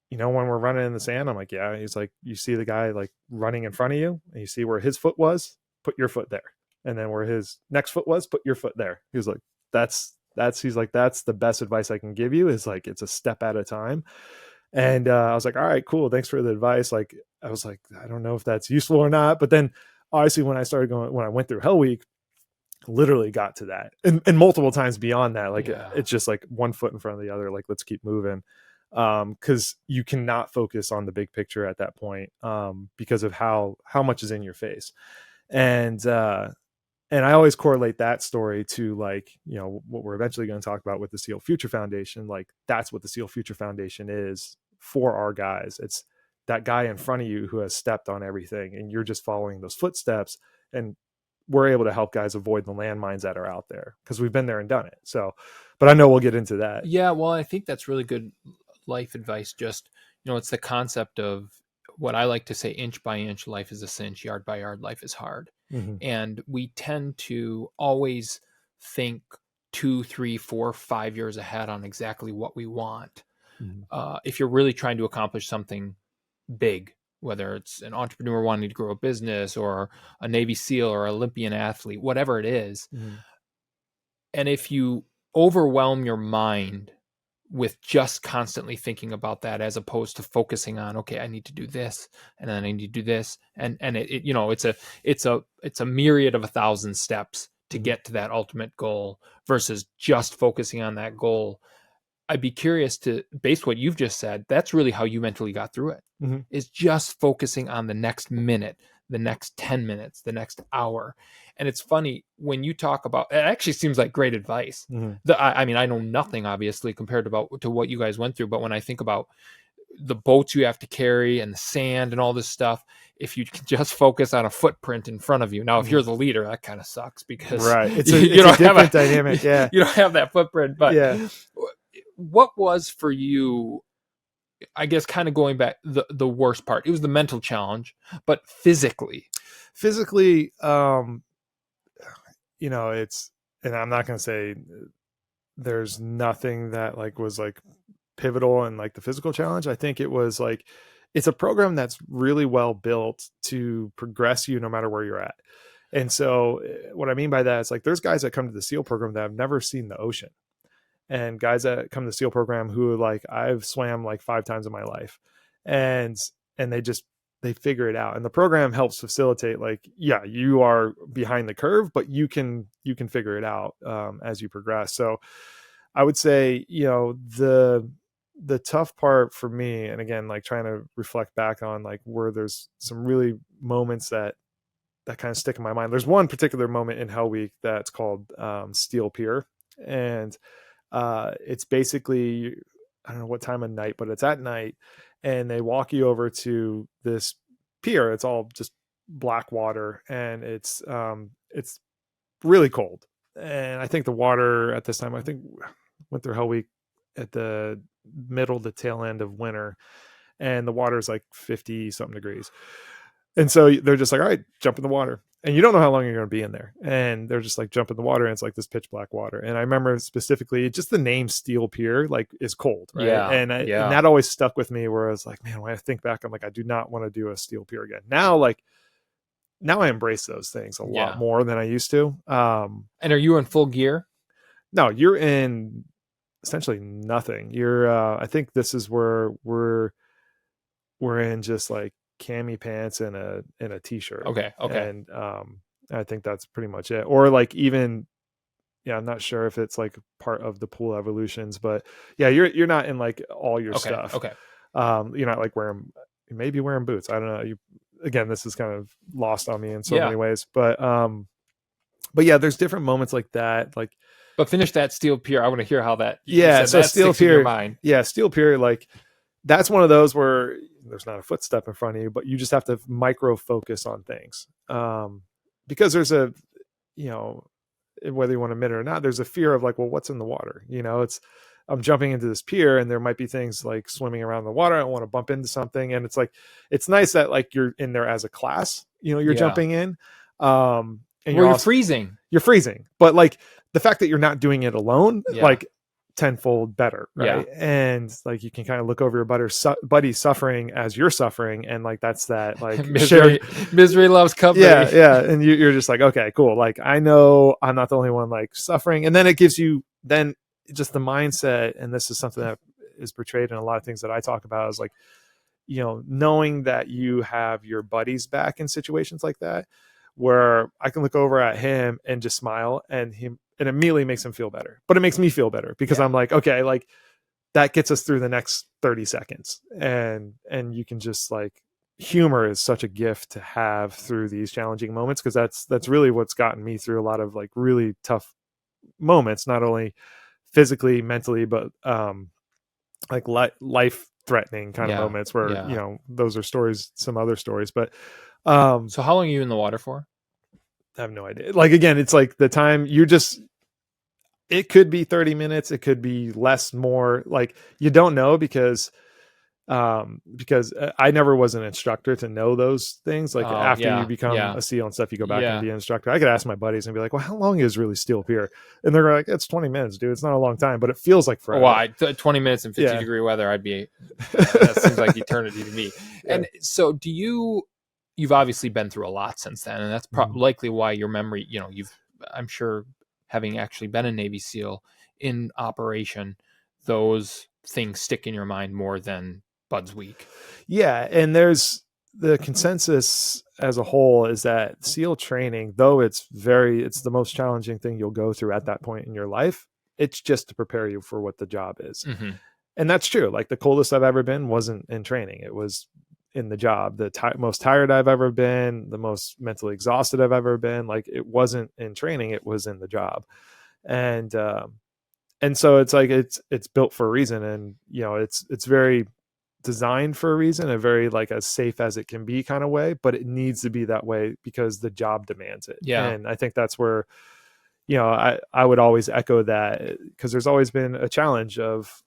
when we're running in the sand, I'm like, yeah. He's like, you see the guy like running in front of you, and you see where his foot was, put your foot there. And then where his next foot was, put your foot there. He was like, he's like, that's the best advice I can give you, is like, it's a step at a time. And I was like, all right, cool. Thanks for the advice. Like, I was like, I don't know if that's useful or not. But then obviously when I went through Hell Week, literally got to that, and multiple times beyond that. Like Yeah. it's just like one foot in front of the other. Like, let's keep moving. Because you cannot focus on the big picture at that point, because of how much is in your face. And I always correlate that story to, like, you know, what we're eventually going to talk about with the SEAL Future Foundation. Like, that's what the SEAL Future Foundation is for our guys. It's that guy in front of you who has stepped on everything, and you're just following those footsteps. And we're able to help guys avoid the landmines that are out there because we've been there and done it. So, but I know we'll get into that. Yeah. Well, I think that's really good life advice. Just, you know, it's the concept of what I like to say, inch by inch, life is a cinch, yard by yard, life is hard. Mm-hmm. And we tend to always think 2, 3, 4, 5 years ahead on exactly what we want. Mm-hmm. If you're really trying to accomplish something big, whether it's an entrepreneur wanting to grow a business or a Navy SEAL or Olympian athlete, whatever it is. Mm-hmm. And if you overwhelm your mind with just constantly thinking about that, as opposed to focusing on, okay, I need to do this, and then I need to do this. And it you know, it's a myriad of 1,000 steps to get to that ultimate goal versus just focusing on that goal. I'd be curious to, based what you've just said, that's really how you mentally got through it, is just focusing on the next minute, the next 10 minutes, the next hour. And it's funny when you talk about, it actually seems like great advice. I mean, I know nothing obviously compared to what you guys went through, but when I think about the boats you have to carry and the sand and all this stuff, if you can just focus on a footprint in front of you. Now, if you're the leader, that kind of sucks because it's a different dynamic. Yeah. You don't have that footprint, but yeah. What was for you, I guess, kind of going back, the worst part? It was the mental challenge, but physically, you know, it's, and I'm not going to say there's nothing that like was like pivotal in like the physical challenge. I think it was like, it's a program that's really well built to progress you no matter where you're at. And so what I mean by that is, like, there's guys that come to the SEAL program that have never seen the ocean, and guys that come to the SEAL program who, like, I've swam like 5 times in my life, and they figure it out. And the program helps facilitate, like, yeah, you are behind the curve, but you can figure it out as you progress. So I would say, you know, the tough part for me, and again, like trying to reflect back on like where there's some really moments that kind of stick in my mind. There's one particular moment in Hell Week that's called Steel Pier. And it's basically, I don't know what time of night, but it's at night, and they walk you over to this pier. It's all just black water, and it's really cold. And I think the water at this time, I think went through Hell Week at the middle to tail end of winter, and the water is like 50 something degrees. And so they're just like, all right, jump in the water. And you don't know how long you're going to be in there. And they're just like, jump in the water. And it's like this pitch black water. And I remember specifically just the name Steel Pier, like, is cold. Right. Yeah. And that always stuck with me, where I was like, man, when I think back, I'm like, I do not want to do a Steel Pier again. Now I embrace those things a lot more than I used to. And are you in full gear? No, you're in essentially nothing. You're, I think this is where we're in just like cami pants and a t-shirt. Okay. And I think that's pretty much it. Or like, even, yeah, I'm not sure if it's like part of the pool evolutions, but yeah, you're not in like all your stuff. Okay. You're not like maybe wearing boots. I don't know. Again, this is kind of lost on me in so many ways, but yeah, there's different moments like that. Like, but finish that Steel Pier. I want to hear how that. Yeah. So Steel Pier, mind. Yeah, Steel Pier, like, that's one of those where there's not a footstep in front of you, but you just have to micro focus on things. Because there's a, you know, whether you want to admit it or not, there's a fear of like, well, what's in the water? You know, I'm jumping into this pier and there might be things like swimming around the water. I don't want to bump into something. And it's like, it's nice that like you're in there as a class, you know, you're jumping in. And you're freezing. You're freezing. But like the fact that you're not doing it alone, like, tenfold better, right? And like you can kind of look over your buddy suffering as you're suffering, and like that's that like misery loves company. And you're just like, okay, cool, like I know I'm not the only one like suffering. And then it gives you then just the mindset, and this is something that is portrayed in a lot of things that I talk about, is like, you know, knowing that you have your buddies back in situations like that, where I can look over at him and just smile, and it immediately makes him feel better. But it makes me feel better because I'm like, okay, like that gets us through the next 30 seconds. And you can just like, humor is such a gift to have through these challenging moments, because that's really what's gotten me through a lot of like really tough moments, not only physically, mentally, but like life threatening kind of moments where those are stories, some other stories. But so how long are you in the water for? I have no idea. Like, again, it's like the time it could be 30 minutes, it could be less, more, like you don't know, because I never was an instructor to know those things. Like after you become a SEAL and stuff, you go back and be an instructor. I could ask my buddies and be like, well, how long is really SEAL Pier? And they're like, it's 20 minutes, dude. It's not a long time, but it feels like forever. Well, 20 minutes in 50 degree weather, I'd be, that seems like eternity to me. And so you've obviously been through a lot since then, and that's likely why your memory, I'm sure, having actually been a Navy SEAL in operation, those things stick in your mind more than Bud's Week. Yeah. And there's the consensus as a whole is that SEAL training, though it's the most challenging thing you'll go through at that point in your life, it's just to prepare you for what the job is. Mm-hmm. And that's true. Like the coldest I've ever been wasn't in training. It was in the job. The most tired I've ever been, the most mentally exhausted I've ever been, like it wasn't in training, it was in the job. And so it's like, it's built for a reason. And, it's very designed for a reason, a very like as safe as it can be kind of way, but it needs to be that way because the job demands it. Yeah. And I think that's where, I would always echo that, because there's always been a challenge of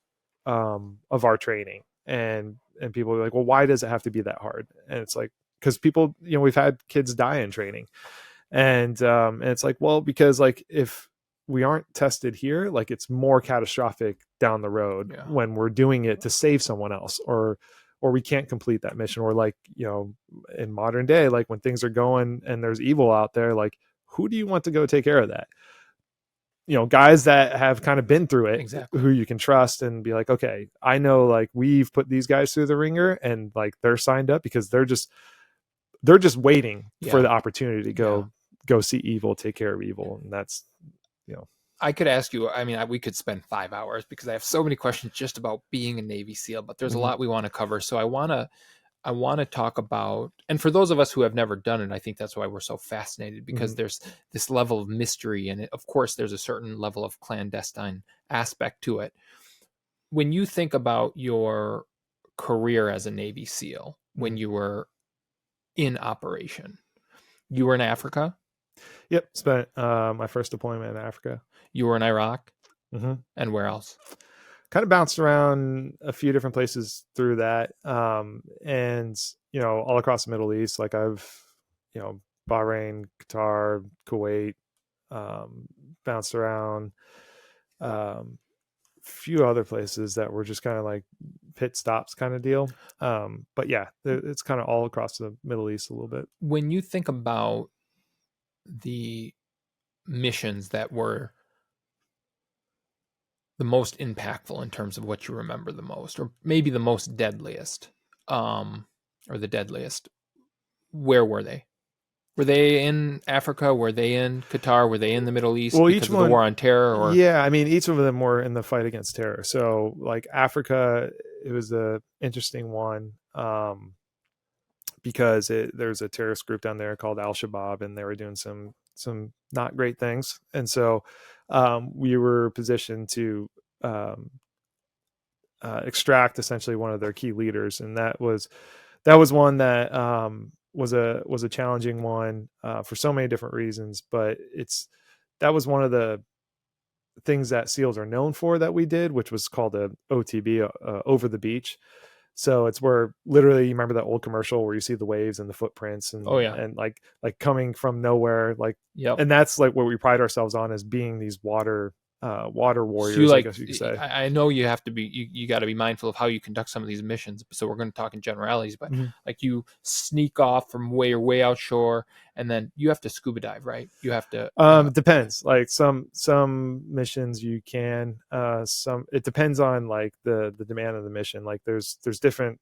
our training, and people are like, well, why does it have to be that hard? And it's like, because people, we've had kids die in training, and it's like, well, because like if we aren't tested here, like it's more catastrophic down the road when we're doing it to save someone else, or we can't complete that mission, or like, in modern day, like when things are going and there's evil out there, like who do you want to go take care of that? Guys that have kind of been through it, exactly, who you can trust and be like, okay, I know, like we've put these guys through the ringer, and like they're signed up because they're just waiting for the opportunity to go see evil, take care of evil. And that's, I could ask you, I mean, we could spend 5 hours because I have so many questions just about being a Navy SEAL, but there's a lot we want to cover. So I want to talk about, and for those of us who have never done it, I think that's why we're so fascinated, because there's this level of mystery, and of course there's a certain level of clandestine aspect to it. When you think about your career as a Navy SEAL, when you were in operation, you were in Africa? Yep. Spent my first deployment in Africa. You were in Iraq? Mm-hmm. And where else? Kind of bounced around a few different places through that. And, all across the Middle East, like I've, Bahrain, Qatar, Kuwait, bounced around, few other places that were just kind of like pit stops kind of deal. But yeah, it's kind of all across the Middle East a little bit. When you think about the missions that were the most impactful in terms of what you remember the most, or maybe the most deadliest, or the deadliest, where were they? Were they in Africa? Were they in Qatar? Were they in the Middle East because of the war on terror? Or? Yeah, I mean, each of them were in the fight against terror. So like Africa, it was an interesting one, because there's a terrorist group down there called Al-Shabaab, and they were doing some not great things. And so we were positioned to extract essentially one of their key leaders. And that was one that was a challenging one for so many different reasons. But that was one of the things that SEALs are known for that we did, which was called a OTB, over the beach. So it's where literally, you remember that old commercial where you see the waves and the footprints, and and like coming from nowhere, like, and that's like what we pride ourselves on, as being these water warriors, so I guess you could say. I know you have to be, you got to be mindful of how you conduct some of these missions. So we're going to talk in generalities, but like you sneak off from way out shore, and then you have to scuba dive, right? You have to. It depends. Like some missions you can. Some it depends on like the demand of the mission. Like there's different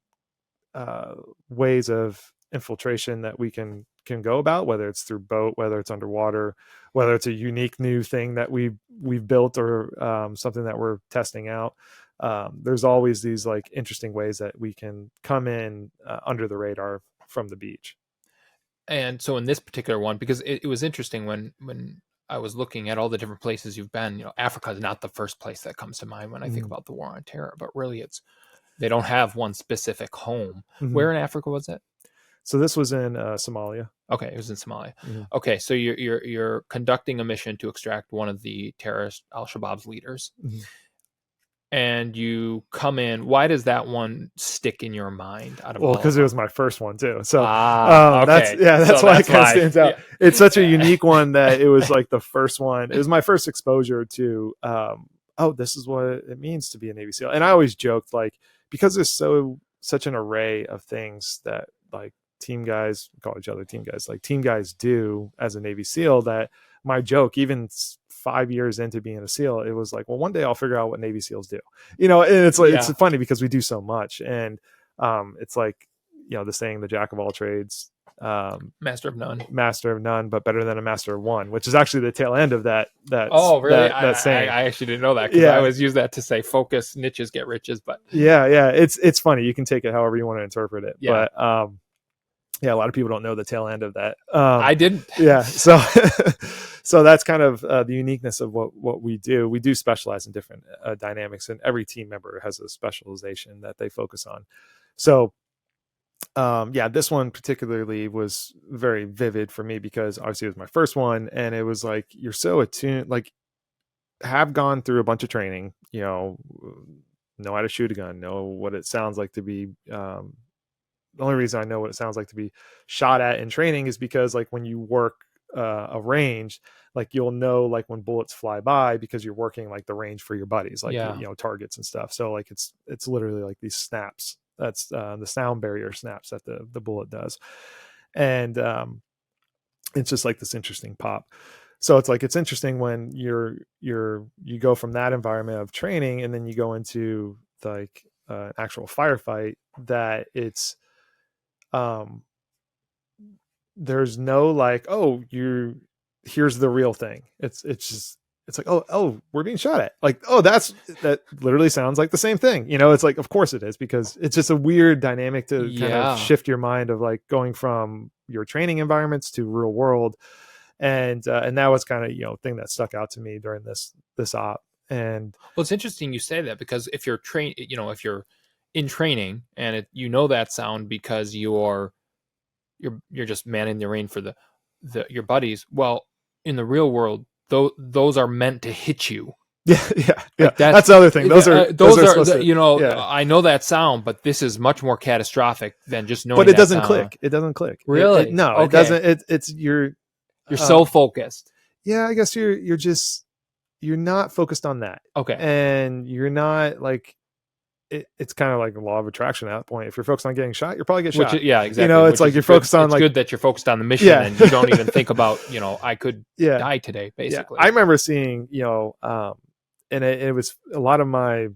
ways of infiltration that we can go about, whether it's through boat, whether it's underwater, whether it's a unique new thing that we've built, or something that we're testing out. There's always these like interesting ways that we can come in under the radar from the beach. And so in this particular one, because it was interesting when I was looking at all the different places you've been, Africa is not the first place that comes to mind when I think about the war on terror, but really they don't have one specific home. Where in Africa was it? So this was in Somalia. Okay, it was in Somalia. Okay, so you're conducting a mission to extract one of the terrorist Al-Shabaab's leaders. And you come in. Why does that one stick in your mind? Well, because it was my first one too. So okay. that's why it kind of stands out. Yeah. It's such a unique one that it was like the first one. It was my first exposure to, this is what it means to be a Navy SEAL. And I always joked, like, because there's such an array of things that like team guys, call each other team guys, like team guys do as a Navy SEAL, that my joke, even 5 years into being a SEAL, it was like, well, one day I'll figure out what Navy SEAls do, and it's like, it's funny because we do so much. And it's like, the saying, the jack of all trades, master of none, but better than a master of one, which is actually the tail end of that. Oh, really? That saying. I actually didn't know that, because I always use that to say focus, niches get riches. But it's funny. You can take it however you want to interpret it. Yeah. But a lot of people don't know the tail end of that. I didn't. Yeah. So, so that's kind of the uniqueness of what we do. We do specialize in different dynamics, and every team member has a specialization that they focus on. So, this one particularly was very vivid for me because obviously it was my first one, and it was like, you're so attuned, like, have gone through a bunch of training, know how to shoot a gun, know what it sounds like to be, the only reason I know what it sounds like to be shot at in training is because, like, when you work a range, like, you'll know, like, when bullets fly by, because you're working like the range for your buddies, like, targets and stuff. So like, it's literally like these snaps. That's the sound barrier snaps that the bullet does. And it's just like this interesting pop. So it's like, it's interesting when you go from that environment of training, and then you go into like actual firefight, that it's, there's no like, here's the real thing. It's like, we're being shot at. Like, that literally sounds like the same thing. It's like, of course it is, because it's just a weird dynamic to kind of shift your mind of like going from your training environments to real world. And that was kind of, thing that stuck out to me during this op. And well, it's interesting you say that, because if you're if you're in training and that sound because you're just manning the rein for your buddies. Well, in the real world, those are meant to hit you. Yeah. Like that's the other thing. Those are I know that sound, but this is much more catastrophic than just knowing. But it doesn't click. It doesn't click. Really? It doesn't. It's you're so focused. Yeah, I guess you're not focused on that. Okay. And you're not like, it's kind of like the law of attraction at that point. If you're focused on getting shot, you'll probably get shot. Yeah, exactly. It's like you're focused on, it's like, good that you're focused on the mission, and you don't even think about, I could die today, basically. I remember seeing, and it was a lot of my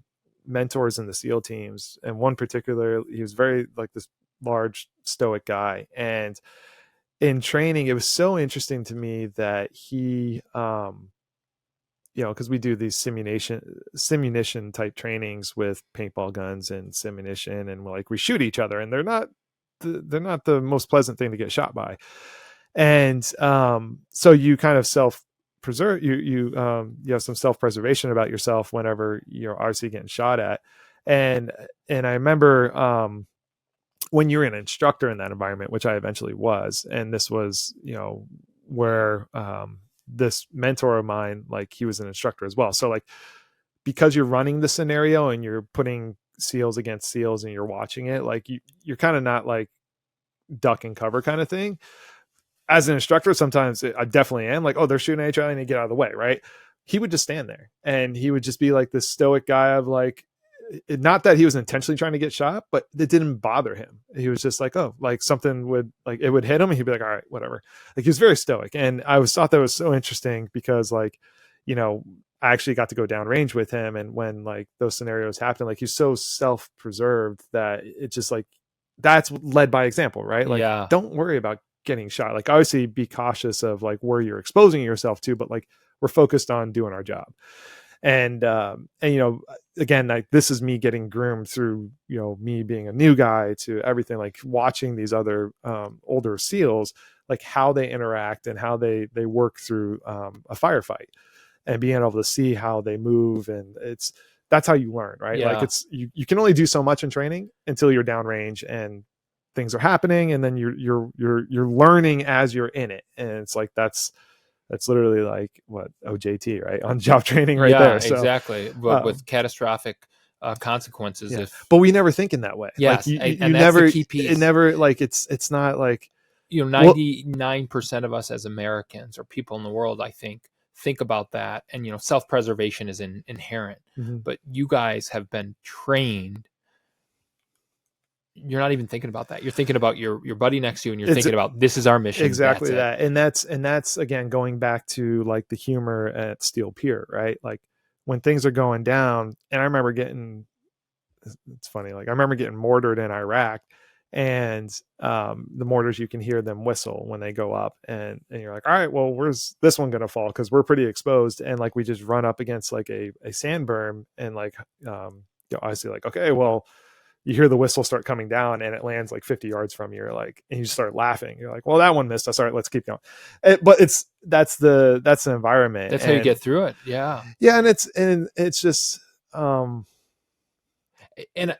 mentors in the SEAL teams, and one particular, he was very like this large stoic guy. And in training, it was so interesting to me that he, because we do these simunition type trainings with paintball guns and simunition, and we shoot each other, and they're not the most pleasant thing to get shot by. And so you kind of self-preserve, you have some self-preservation about yourself whenever you're obviously getting shot at. And I remember when you're an instructor in that environment, which I eventually was, and this was, where this mentor of mine, like, he was an instructor as well. So like, because you're running the scenario and you're putting SEALs against SEALs and you're watching it, like, you're kind of not like duck and cover kind of thing. As an instructor, sometimes I definitely am like, they're shooting at each other, I need to get out of the way. Right. He would just stand there, and he would just be like this stoic guy of like, not that he was intentionally trying to get shot, but it didn't bother him. He was just like, like something would, like, it would hit him, and he'd be like, all right, whatever. Like, he was very stoic. And I thought that was so interesting because, like, I actually got to go down range with him. And when like those scenarios happen, like, he's so self-preserved that it just like, that's led by example, right? Like, Yeah. don't worry about getting shot. Like, obviously be cautious of like where you're exposing yourself to, but like we're focused on doing our job. And again, like this is me getting groomed through, me being a new guy to everything, like watching these other older SEALs, like how they interact and how they work through a firefight, and being able to see how they move. And that's how you learn, right? Yeah. Like it's, you can only do so much in training until you're downrange and things are happening. And then you're learning as you're in it. And it's like, that's literally like what OJT, right? On job training right there. So, exactly. But with catastrophic consequences. Yeah. If But we never think in that way. Yes, Like and you that's never, the key piece. it never, like it's not like, 99% of us as Americans or people in the world, I think about that. And, self-preservation is inherent, but you guys have been trained. You're not even thinking about that. You're thinking about your buddy next to you, and you're thinking about, this is our mission. Exactly that. And that's again, going back to like the humor at Steel Pier, right? Like when things are going down, and I remember it's funny. Like I remember getting mortared in Iraq, and the mortars, you can hear them whistle when they go up, and you're like, all right, well, where's this one going to fall? Cause we're pretty exposed. And like, we just run up against like a sand berm, and like, obviously like, okay, well, you hear the whistle start coming down, and it lands like 50 yards from you. You're like, and you start laughing. You're like, well, that one missed us. All right, let's keep going. But that's the environment. That's how you get through it. Yeah. Yeah. And it's just, and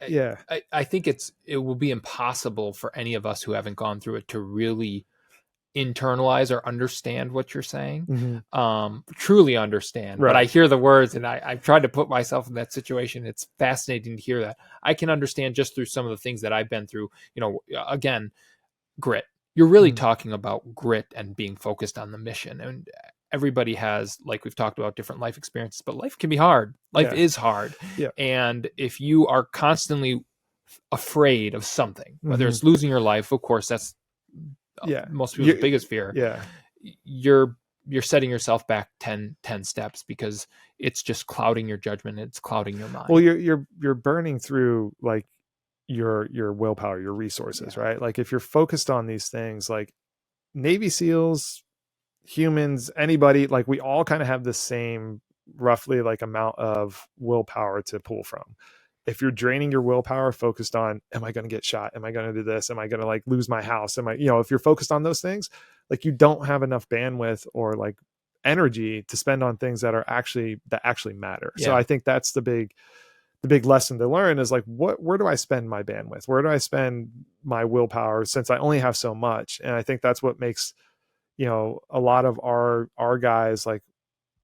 yeah, I think it will be impossible for any of us who haven't gone through it to really internalize or understand what you're saying, truly understand. Right. But I hear the words, and I've tried to put myself in that situation. It's fascinating to hear that. I can understand just through some of the things that I've been through, again, grit. You're really talking about grit and being focused on the mission. And everybody has, like we've talked about, different life experiences, but life can be hard. Life is hard. Yeah. And if you are constantly afraid of something, whether it's losing your life, of course, that's most people's biggest fear. Yeah. You're setting yourself back 10 steps, because it's just clouding your judgment. It's clouding your mind. Well, you're burning through like your willpower, your resources, right? Like if you're focused on these things, like Navy SEALs, humans, anybody, like we all kind of have the same roughly like amount of willpower to pull from. If you're draining your willpower focused on, am I going to get shot? Am I going to do this? Am I going to like lose my house? If you're focused on those things, like you don't have enough bandwidth or like energy to spend on things that actually matter. Yeah. So I think that's the big lesson to learn is like, where do I spend my bandwidth? Where do I spend my willpower, since I only have so much? And I think that's what makes, a lot of our guys, like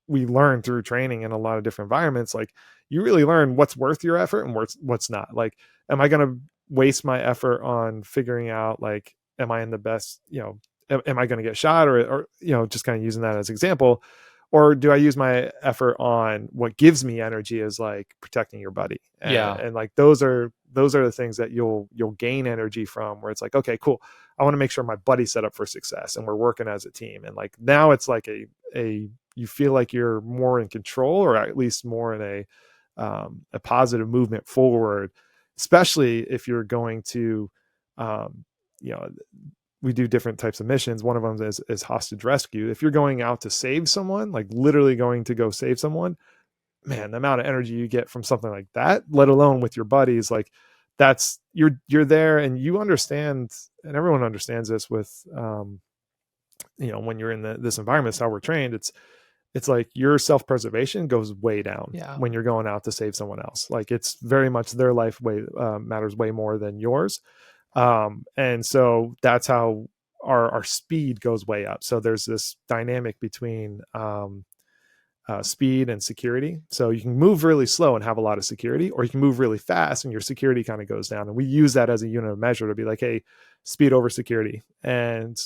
we learn through training in a lot of different environments. Like you really learn what's worth your effort and what's not. Like, am I going to waste my effort on figuring out, like, am I in the best, am I going to get shot or just kind of using that as example, or do I use my effort on what gives me energy, as like protecting your buddy? And like, those are the things that you'll gain energy from, where it's like, okay, cool. I want to make sure my buddy's set up for success and we're working as a team. And like, now it's like you feel like you're more in control, or at least more in a positive movement forward, especially if you're going to, we do different types of missions. One of them is hostage rescue. If you're going out to save someone, like literally going to go save someone, man, the amount of energy you get from something like that, let alone with your buddies, like that's, you're there and you understand, and everyone understands this with, when you're in this environment, it's how we're trained. It's like your self-preservation goes way down when you're going out to save someone else. Like it's very much their life matters way more than yours. And so that's how our speed goes way up. So there's this dynamic between speed and security. So you can move really slow and have a lot of security, or you can move really fast and your security kind of goes down. And we use that as a unit of measure to be like, hey, speed over security and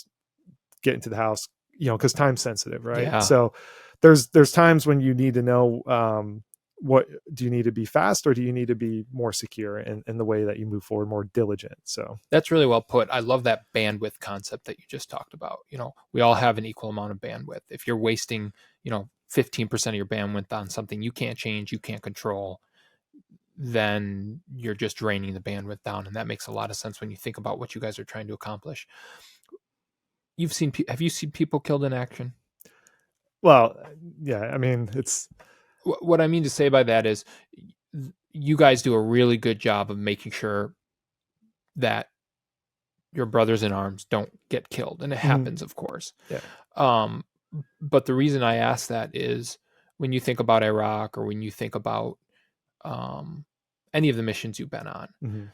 get into the house, because time's sensitive, right? Yeah. So there's times when you need to know, what do you need to be fast, or do you need to be more secure in the way that you move forward, more diligent? So that's really well put. I love that bandwidth concept that you just talked about. We all have an equal amount of bandwidth. If you're wasting, 15% of your bandwidth on something you can't change, you can't control, then you're just draining the bandwidth down. And that makes a lot of sense when you think about what you guys are trying to accomplish. Have you seen people killed in action? Well, yeah, I mean, it's... What I mean to say by that is you guys do a really good job of making sure that your brothers in arms don't get killed. And it happens, of course. Yeah. But the reason I ask that is when you think about Iraq, or when you think about any of the missions you've been on,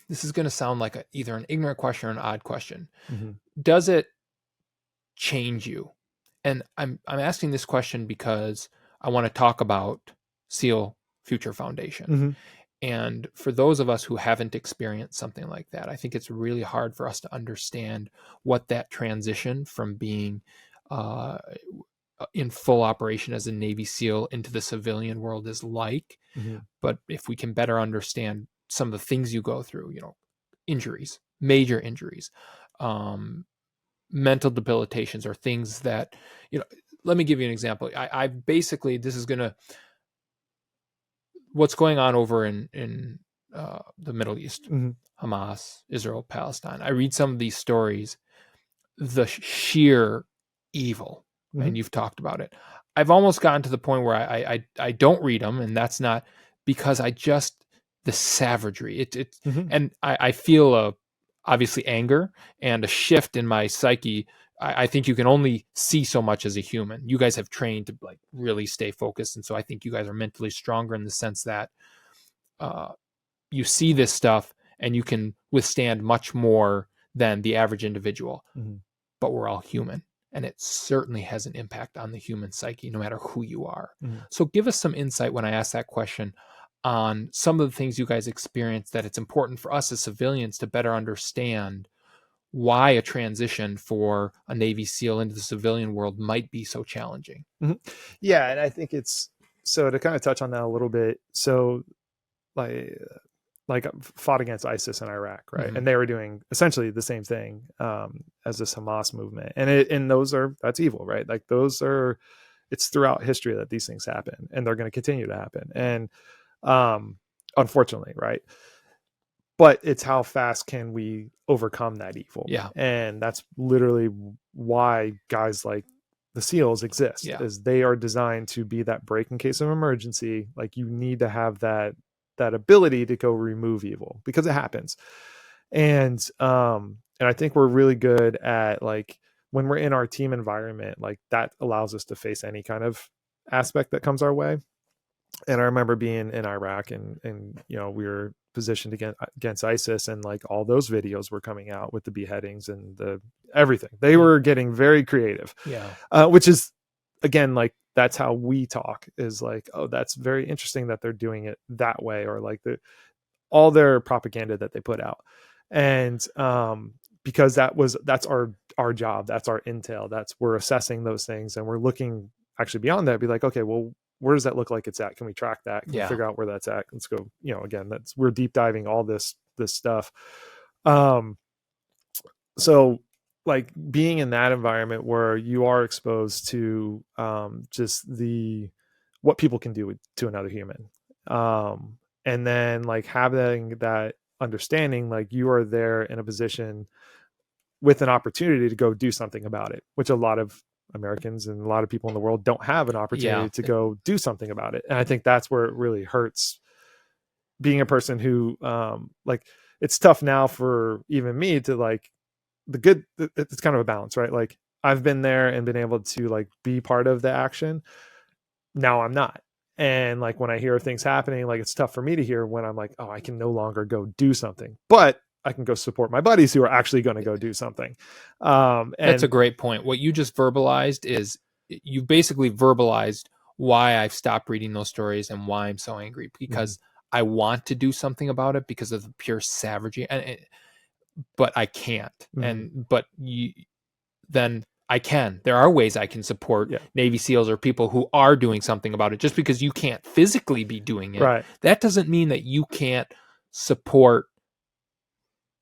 this is going to sound like either an ignorant question or an odd question. Does it change you? And I'm asking this question because I want to talk about SEAL Future Foundation. And for those of us who haven't experienced something like that, I think it's really hard for us to understand what that transition from being in full operation as a Navy SEAL into the civilian world is like. But if we can better understand some of the things you go through, injuries, major injuries, mental debilitations, or things that, let me give you an example. I basically, what's going on over in the Middle East, Hamas, Israel, Palestine. I read some of these stories, the sheer evil, and you've talked about it. I've almost gotten to the point where I don't read them, and that's not because the savagery. And I feel obviously anger and a shift in my psyche. I think you can only see so much as a human. You guys have trained to really stay focused. And so I think you guys are mentally stronger in the sense that you see this stuff and you can withstand much more than the average individual. But we're all human, and it certainly has an impact on the human psyche, no matter who you are. So give us some insight when I ask that question on some of the things you guys experience, that it's important for us as civilians to better understand why a transition for a Navy SEAL into the civilian world might be so challenging. Yeah. And I think so to kind of touch on that a little bit. So like fought against ISIS in Iraq, right? And they were doing essentially the same thing as this Hamas movement. And that's evil, right? Like it's throughout history that these things happen, and they're going to continue to happen. And unfortunately, right? But it's how fast can we overcome that evil? Yeah. And that's literally why guys like the SEALs exist, is they are designed to be that break in case of emergency. Like, you need to have that ability to go remove evil, because it happens. And I think we're really good at, like, when we're in our team environment, like, that allows us to face any kind of aspect that comes our way. And I remember being in Iraq and we were positioned against ISIS, and like all those videos were coming out with the beheadings and everything. They were getting very creative. Which is, again, like, that's how we talk, is like, oh, that's very interesting that they're doing it that way, or like all their propaganda that they put out. And because that's our job, that's our intel, we're assessing those things, and we're looking actually beyond that, be like, okay, well, where does that look like it's at? Can we track that? Can we figure out where that's at? Let's go, again, we're deep diving all this stuff. So, like, being in that environment where you are exposed to just what people can do to another human, and then, like, having that understanding, like, you are there in a position with an opportunity to go do something about it, which a lot of Americans and a lot of people in the world don't have an opportunity to go do something about it. And I think that's where it really hurts, being a person who like, it's tough now for even me to, like, it's kind of a balance, right? Like, I've been there and been able to, like, be part of the action. Now I'm not. And, like, when I hear things happening, like, it's tough for me to hear when I'm like, oh, I can no longer go do something, but I can go support my buddies who are actually going to go do something. And that's a great point. What you just verbalized is, you basically verbalized why I've stopped reading those stories and why I'm so angry, because I want to do something about it because of the pure savagery, but I can't. Then I can. There are ways I can support Navy SEALs or people who are doing something about it. Just because you can't physically be doing it, right, that doesn't mean that you can't support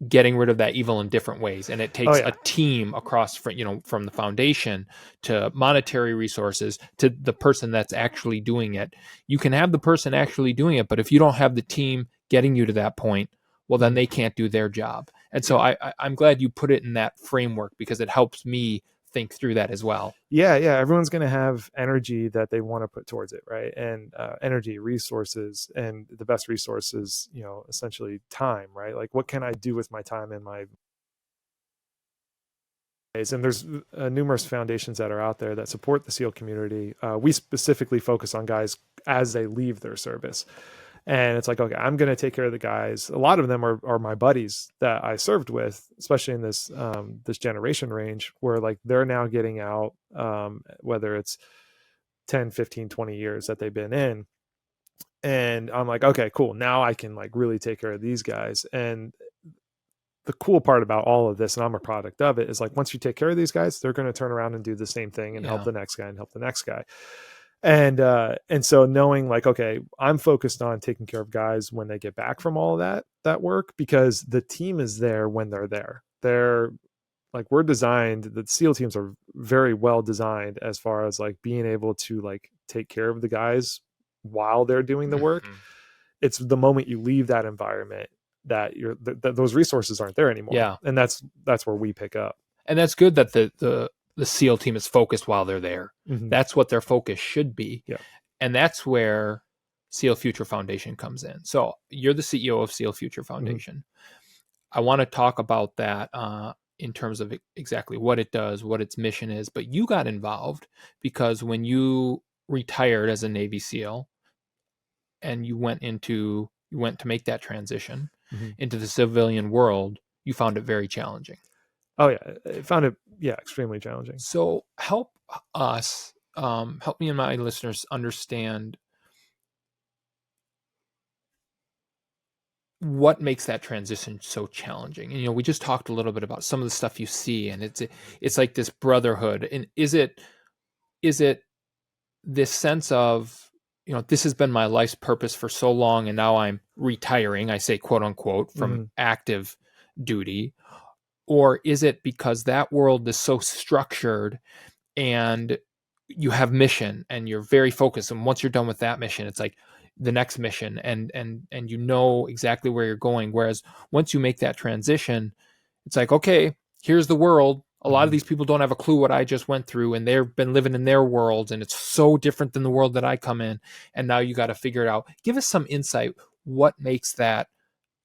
getting rid of that evil in different ways. And it takes Oh, yeah. a team across from, from the foundation to monetary resources to the person that's actually doing it. You can have the person actually doing it, but if you don't have the team getting you to that point, well, then they can't do their job. And so I'm glad you put it in that framework, because it helps me think through that as well. Yeah. Everyone's going to have energy that they want to put towards it, right? And energy, resources, and the best resource is, essentially time, right? Like, what can I do with my time and my days? And there's numerous foundations that are out there that support the SEAL community. We specifically focus on guys as they leave their service. And it's like, okay, I'm going to take care of the guys. A lot of them are my buddies that I served with, especially in this this generation range, where like they're now getting out, whether it's 10, 15, 20 years that they've been in. And I'm like, okay, cool. Now I can like really take care of these guys. And the cool part about all of this, and I'm a product of it, is like once you take care of these guys, they're going to turn around and do the same thing and help the next guy and help the next guy. And so knowing like, okay, I'm focused on taking care of guys when they get back from all of that work, because the team is there when they're there. They're like, we're designed, the SEAL teams are very well designed as far as like being able to like take care of the guys while they're doing the work. It's the moment you leave that environment that those resources aren't there anymore. Yeah. And that's where we pick up. And that's good that the SEAL team is focused while they're there. That's what their focus should be. Yeah. And that's where SEAL Future Foundation comes in. So you're the CEO of SEAL Future Foundation. I want to talk about that in terms of exactly what it does, what its mission is. But you got involved because when you retired as a Navy SEAL and you went to make that transition into the civilian world, you found it very challenging. Oh yeah, I found it extremely challenging. So help us, help me and my listeners understand what makes that transition so challenging. And we just talked a little bit about some of the stuff you see, and it's like this brotherhood. And is it this sense of, this has been my life's purpose for so long, and now I'm retiring, I say quote unquote, from active duty? Or is it because that world is so structured and you have mission and you're very focused, and once you're done with that mission, it's like the next mission, and you know exactly where you're going? Whereas once you make that transition, it's like, okay, here's the world. A lot of these people don't have a clue what I just went through, and they've been living in their worlds, and it's so different than the world that I come in, and now you got to figure it out. Give us some insight. What makes that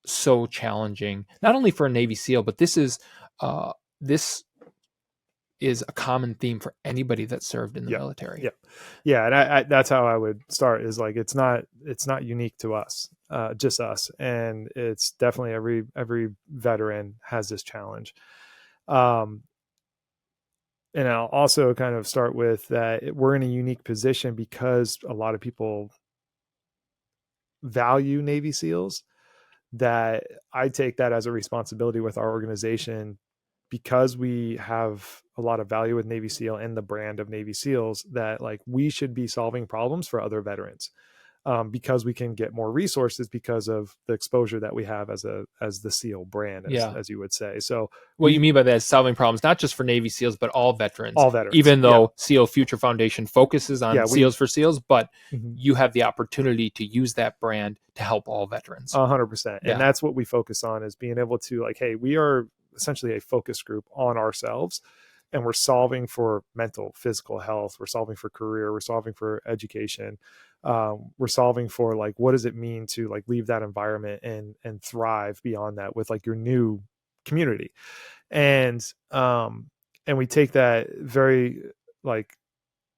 so challenging, not only for a Navy SEAL, but this is a common theme for anybody that served in the military. And I that's how I would start, is like, it's not unique to us, just us. And it's definitely every veteran has this challenge. And I'll also kind of start with that we're in a unique position because a lot of people value Navy SEALs, that I take that as a responsibility with our organization, because we have a lot of value with Navy SEAL and the brand of Navy SEALs, that like we should be solving problems for other veterans, because we can get more resources because of the exposure that we have as the SEAL brand, as you would say. So what you mean by that is solving problems, not just for Navy SEAls, but all veterans, even though SEAL Future Foundation focuses on SEAls for SEAls, but you have the opportunity to use that brand to help all veterans. 100%. And that's what we focus on, is being able to like, hey, we are essentially a focus group on ourselves, and we're solving for mental, physical health. We're solving for career. We're solving for education. We're solving for like, what does it mean to like leave that environment and thrive beyond that with like your new community. And we take that very like,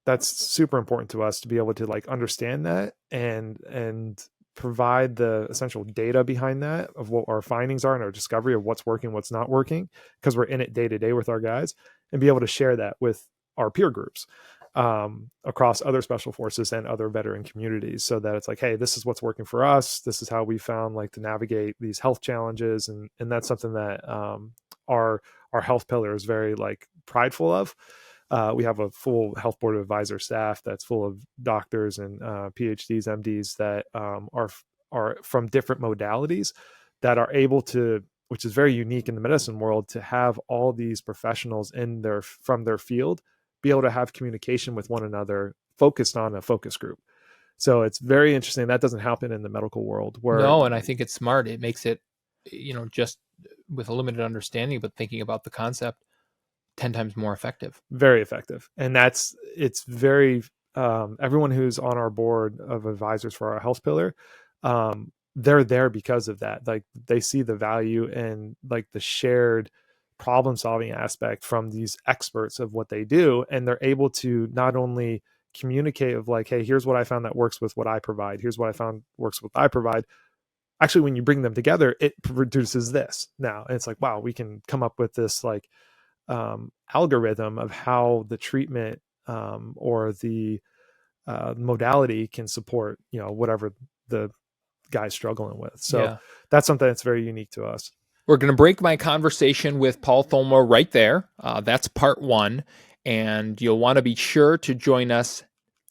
that's super important to us to be able to like understand that and provide the essential data behind that of what our findings are and our discovery of what's working, what's not working, because we're in it day to day with our guys, and be able to share that with our peer groups across other special forces and other veteran communities, so that it's like, hey, this is what's working for us. This is how we found like to navigate these health challenges. And that's something that our health pillar is very like prideful of. We have a full health board of advisor staff that's full of doctors and PhDs, MDs that are from different modalities, that are able to which is very unique in the medicine world, to have all these professionals from their field be able to have communication with one another focused on a focus group. So it's very interesting. That doesn't happen in the medical world. No, and I think it's smart. It makes it, just with a limited understanding, but thinking about the concept, 10 times more effective. Very effective. And it's very, everyone who's on our board of advisors for our health pillar, they're there because of that. Like, they see the value in like the shared problem solving aspect from these experts of what they do. And they're able to not only communicate of like, hey, here's what I found that works with what I provide. Here's what I found works with what I provide. Actually, when you bring them together, it produces this now. And it's like, wow, we can come up with this like algorithm of how the treatment or the modality can support, whatever the guy's struggling with. So that's something that's very unique to us. We're going to break my conversation with Paul Thoma right there. That's part 1. And you'll want to be sure to join us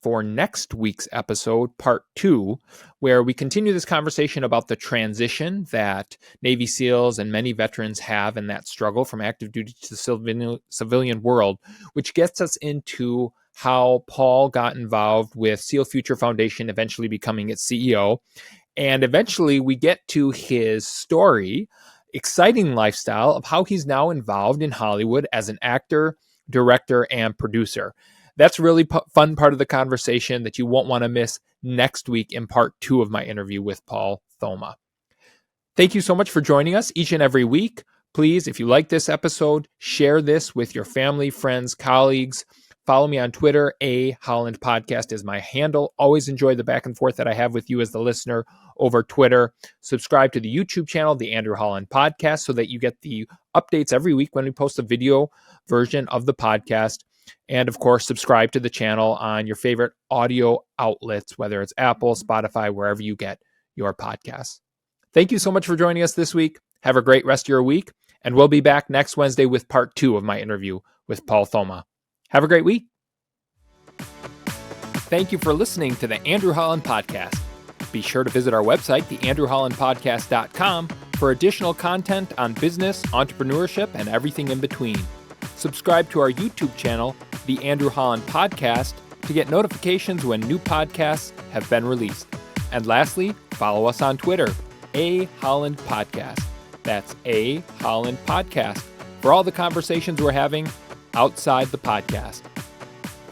for next week's episode, part 2, where we continue this conversation about the transition that Navy SEALs and many veterans have in that struggle from active duty to the civilian world, which gets us into how Paul got involved with SEAL Future Foundation, eventually becoming its CEO. And eventually we get to his story, exciting lifestyle of how he's now involved in Hollywood as an actor, director, and producer. That's really fun part of the conversation that you won't want to miss next week in part 2 of my interview with Paul Thoma. Thank you so much for joining us each and every week. Please, if you like this episode, share this with your family, friends, colleagues. Follow me on Twitter. Holland Podcast is my handle. Always enjoy the back and forth that I have with you as the listener over Twitter. Subscribe to the YouTube channel, the Andrew Holland Podcast, so that you get the updates every week when we post a video version of the podcast. And of course, subscribe to the channel on your favorite audio outlets, whether it's Apple, Spotify, wherever you get your podcasts. Thank you so much for joining us this week. Have a great rest of your week. And we'll be back next Wednesday with part 2 of my interview with Paul Thoma. Have a great week. Thank you for listening to the Andrew Holland Podcast. Be sure to visit our website, theandrewhollandpodcast.com, for additional content on business, entrepreneurship, and everything in between. Subscribe to our YouTube channel, The Andrew Holland Podcast, to get notifications when new podcasts have been released. And lastly, follow us on Twitter, Holland Podcast. That's Holland Podcast, for all the conversations we're having outside the podcast.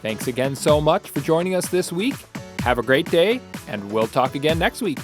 Thanks again so much for joining us this week. Have a great day, and we'll talk again next week.